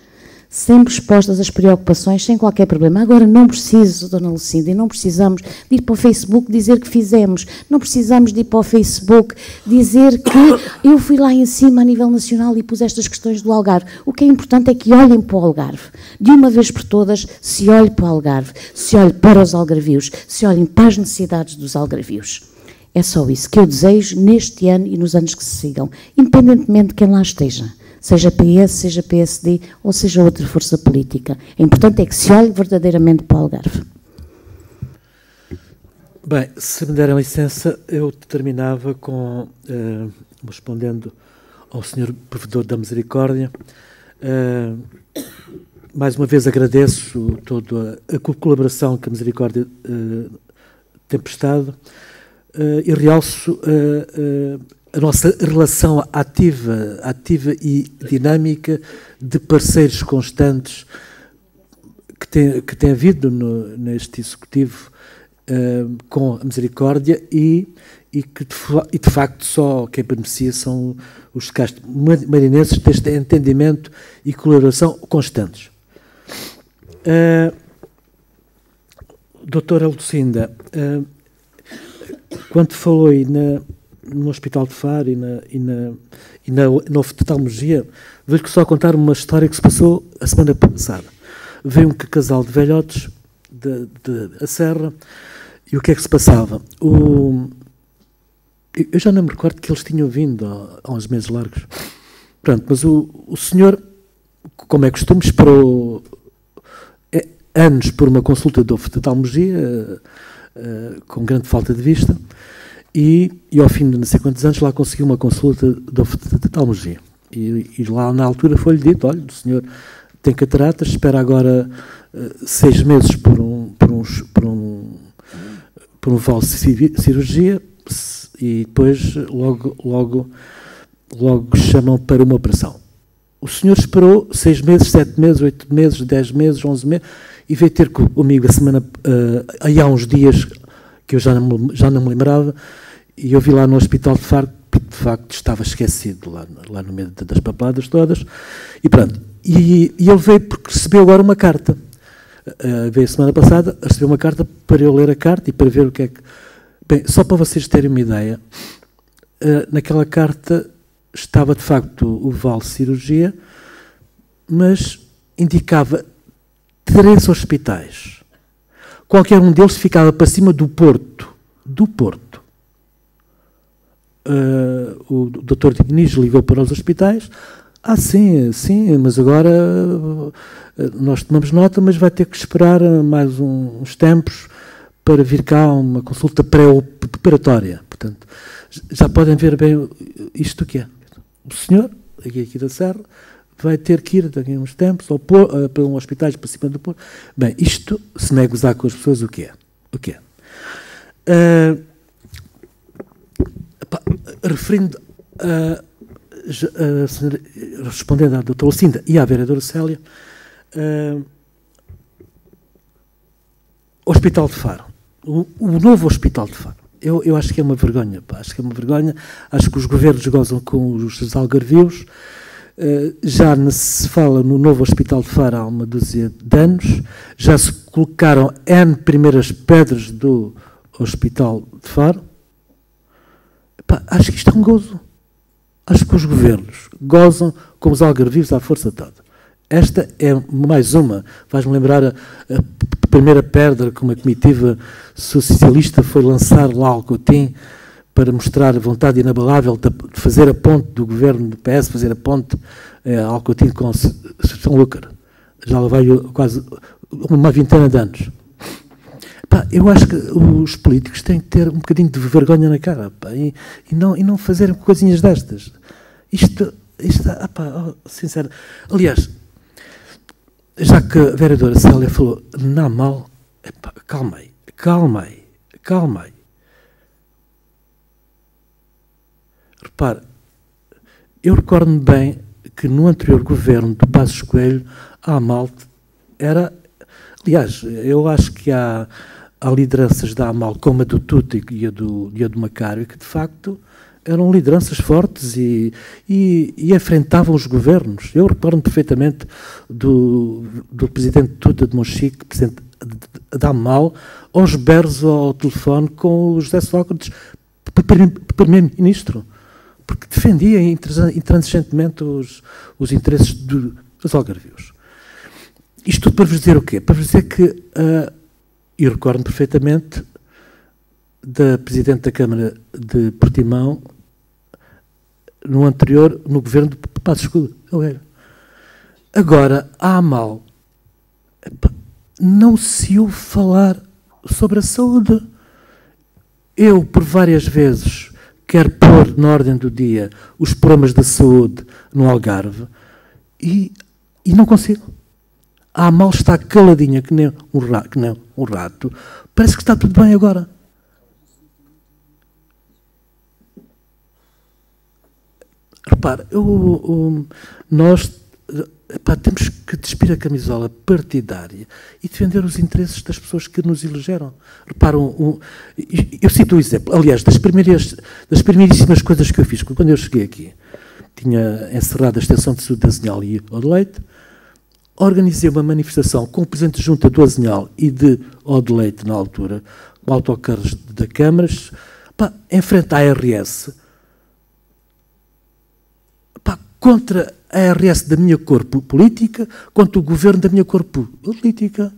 as preocupações, sem qualquer problema. Agora, não preciso, Dona Lucinda, e não precisamos de ir para o Facebook dizer que fizemos, não precisamos de ir para o Facebook dizer que eu fui lá em cima a nível nacional e pus estas questões do Algarve. O que é importante é que olhem para o Algarve. De uma vez por todas, se olhe para o Algarve, se olhe para os algarvios, se olhem para as necessidades dos algarvios. É só isso que eu desejo neste ano e nos anos que se sigam, independentemente de quem lá esteja. Seja PS, seja PSD ou seja outra força política. O importante é que se olhe verdadeiramente para o Algarve. Bem, se me derem licença, eu terminava com, respondendo ao Sr. Provedor da Misericórdia. Mais uma vez agradeço toda a colaboração que a Misericórdia tem prestado e realço a nossa relação ativa e dinâmica de parceiros constantes que tem havido neste Executivo com a Misericórdia e que de facto só quem beneficia são os marinenses deste entendimento e colaboração constantes. Doutora Lucinda, quando falou aí no Hospital de Faro e na oftalmologia, vejo que só contar uma história que se passou a semana passada. Veio um casal de velhotes da Serra e o que é que se passava? Eu já não me recordo que eles tinham vindo há uns meses largos. Pronto, mas o senhor, como é costume, esperou anos por uma consulta de oftalmologia com grande falta de vista. E ao fim de não sei quantos anos lá conseguiu uma consulta de oftalmologia. E lá na altura foi-lhe dito, olha, o senhor tem cataratas, espera agora 6 meses por um vale de cirurgia e depois logo chamam para uma operação. O senhor esperou 6 meses, 7 meses, 8 meses, 10 meses, 11 meses e veio ter comigo a semana, aí há uns dias que eu já não me lembrava, e eu vi lá no Hospital de Faro que de facto estava esquecido lá no meio das papeladas todas, e pronto. E ele veio porque recebeu agora uma carta. Veio a semana passada, recebeu uma carta para eu ler a carta e para ver o que é que... Bem, só para vocês terem uma ideia, naquela carta estava de facto o vale de cirurgia, mas indicava 3 hospitais. Qualquer um deles ficava para cima do Porto. O Dr. Diniz ligou para os hospitais. Sim, mas agora nós tomamos nota, mas vai ter que esperar mais uns tempos para vir cá uma consulta pré-operatória. Portanto, já podem ver bem isto que é. O senhor, aqui da Serra, vai ter que ir daqui a uns tempos para um hospital para cima do Porto. Bem, isto, se não é gozar com as pessoas, o que é? Referindo respondendo à doutora Lucinda e à vereadora Célia, Hospital de Faro, o novo Hospital de Faro, eu acho que é uma vergonha, acho que os governos gozam com os algarvios. Já se fala no novo Hospital de Faro há uma dúzia de anos, já se colocaram N primeiras pedras do Hospital de Faro. Acho que isto é um gozo. Acho que os governos gozam com os algarvios à força toda. Esta é mais uma. Faz-me lembrar a primeira pedra que uma comitiva socialista foi lançar lá ao Alcotim para mostrar a vontade inabalável de fazer a ponte do governo do PS, fazer a ponte Alcotim com São Lucas. já lá vai quase uma vintena de anos. Pá, eu acho que os políticos têm que ter um bocadinho de vergonha na cara, pá, e não fazerem coisinhas destas. Isto sincero. Aliás, já que a vereadora Célia falou na mal, epá, calma aí. Repare, eu recordo-me bem que no anterior governo do Passos Coelho, a AMAL era... Aliás, eu acho que há lideranças da AMAL, como a do Tuta e a do Macário, que de facto eram lideranças fortes e enfrentavam os governos. Eu recordo perfeitamente do presidente Tuta de Monchique, presidente da AMAL, aos berros ao telefone com o José Sócrates, primeiro-ministro, porque defendia intransigentemente os interesses dos algarvios. Isto tudo para vos dizer o quê? Para vos dizer que eu recordo perfeitamente da Presidente da Câmara de Portimão no governo de Passos Coelho. Agora, a AMAL não se ouve falar sobre a saúde. Eu, por várias vezes, quero pôr na ordem do dia os problemas da saúde no Algarve e não consigo. A AMAL está caladinha que nem um rato. Parece que está tudo bem agora. Repare, nós temos que despir a camisola partidária e defender os interesses das pessoas que nos elegeram. Repare, eu cito um exemplo. Aliás, das primeiríssimas coisas que eu fiz, quando eu cheguei aqui, tinha encerrado a Extensão de Saúde de Azinhal e Odileite, organizei uma manifestação com o Presidente de Junta do Azinhal e de Odileite, na altura, com autocarros da Câmaras, em frente à ARS, contra a ARS da minha cor política, contra o governo da minha cor política.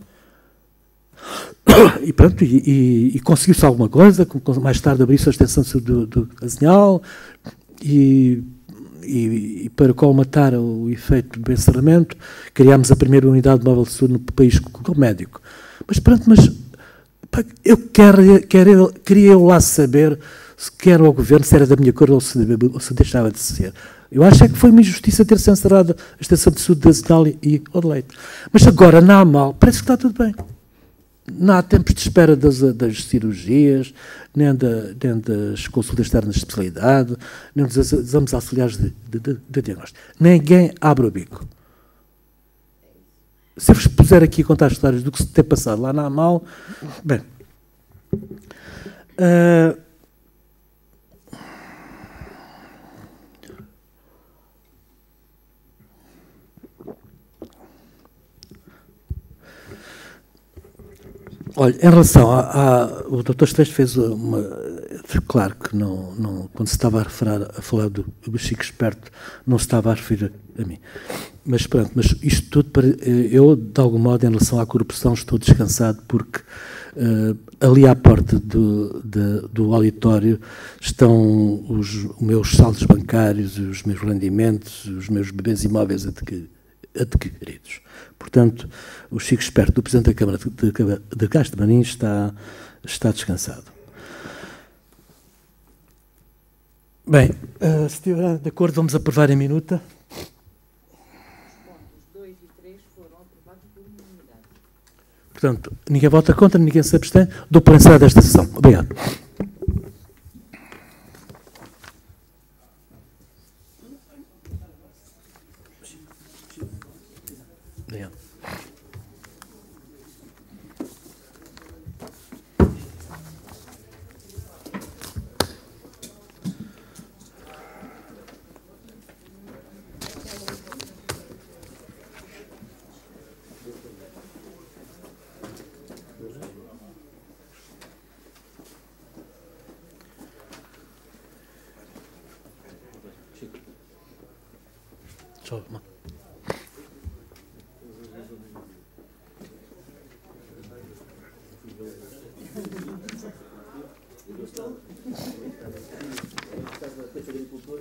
E pronto, e conseguiu-se alguma coisa, mais tarde abriu-se a Extensão de Saúde do Azinhal, e para colmatar o efeito do encerramento, criámos a primeira unidade móvel de saúde no país com o médico. Mas pronto, eu queria eu lá saber se era o governo, se era da minha cor ou se deixava de ser. Eu acho é que foi uma injustiça ter-se encerrado a Extensão de Saúde de Azinhal e Odileite. Mas agora, na AMAL, parece que está tudo bem. Não há tempos de espera das cirurgias, nem das consultas externas de especialidade, nem dos exames auxiliares de diagnóstico. Ninguém abre o bico. Se eu vos puser aqui a contar histórias do que se tem passado lá na AMAL, bem... Olha, em relação o Dr. Esteves fez uma... Claro que não, quando se estava a falar do Chico Esperto, não se estava a referir a mim. Mas pronto, mas isto tudo, eu, de algum modo, em relação à corrupção, estou descansado, porque ali à porta do auditório estão os meus saldos bancários, os meus rendimentos, os meus bens imóveis adquiridos. Portanto, o Chico Esperto, do Presidente da Câmara de Castro Marim, está descansado. Bem, se estiver de acordo, vamos aprovar em minuta. Os pontos 2 e 3 foram aprovados por unanimidade. Portanto, ninguém vota contra, ninguém se abstém. Dou por encerrada esta sessão. Obrigado. Obrigado. Tchau, irmão. Agricultor,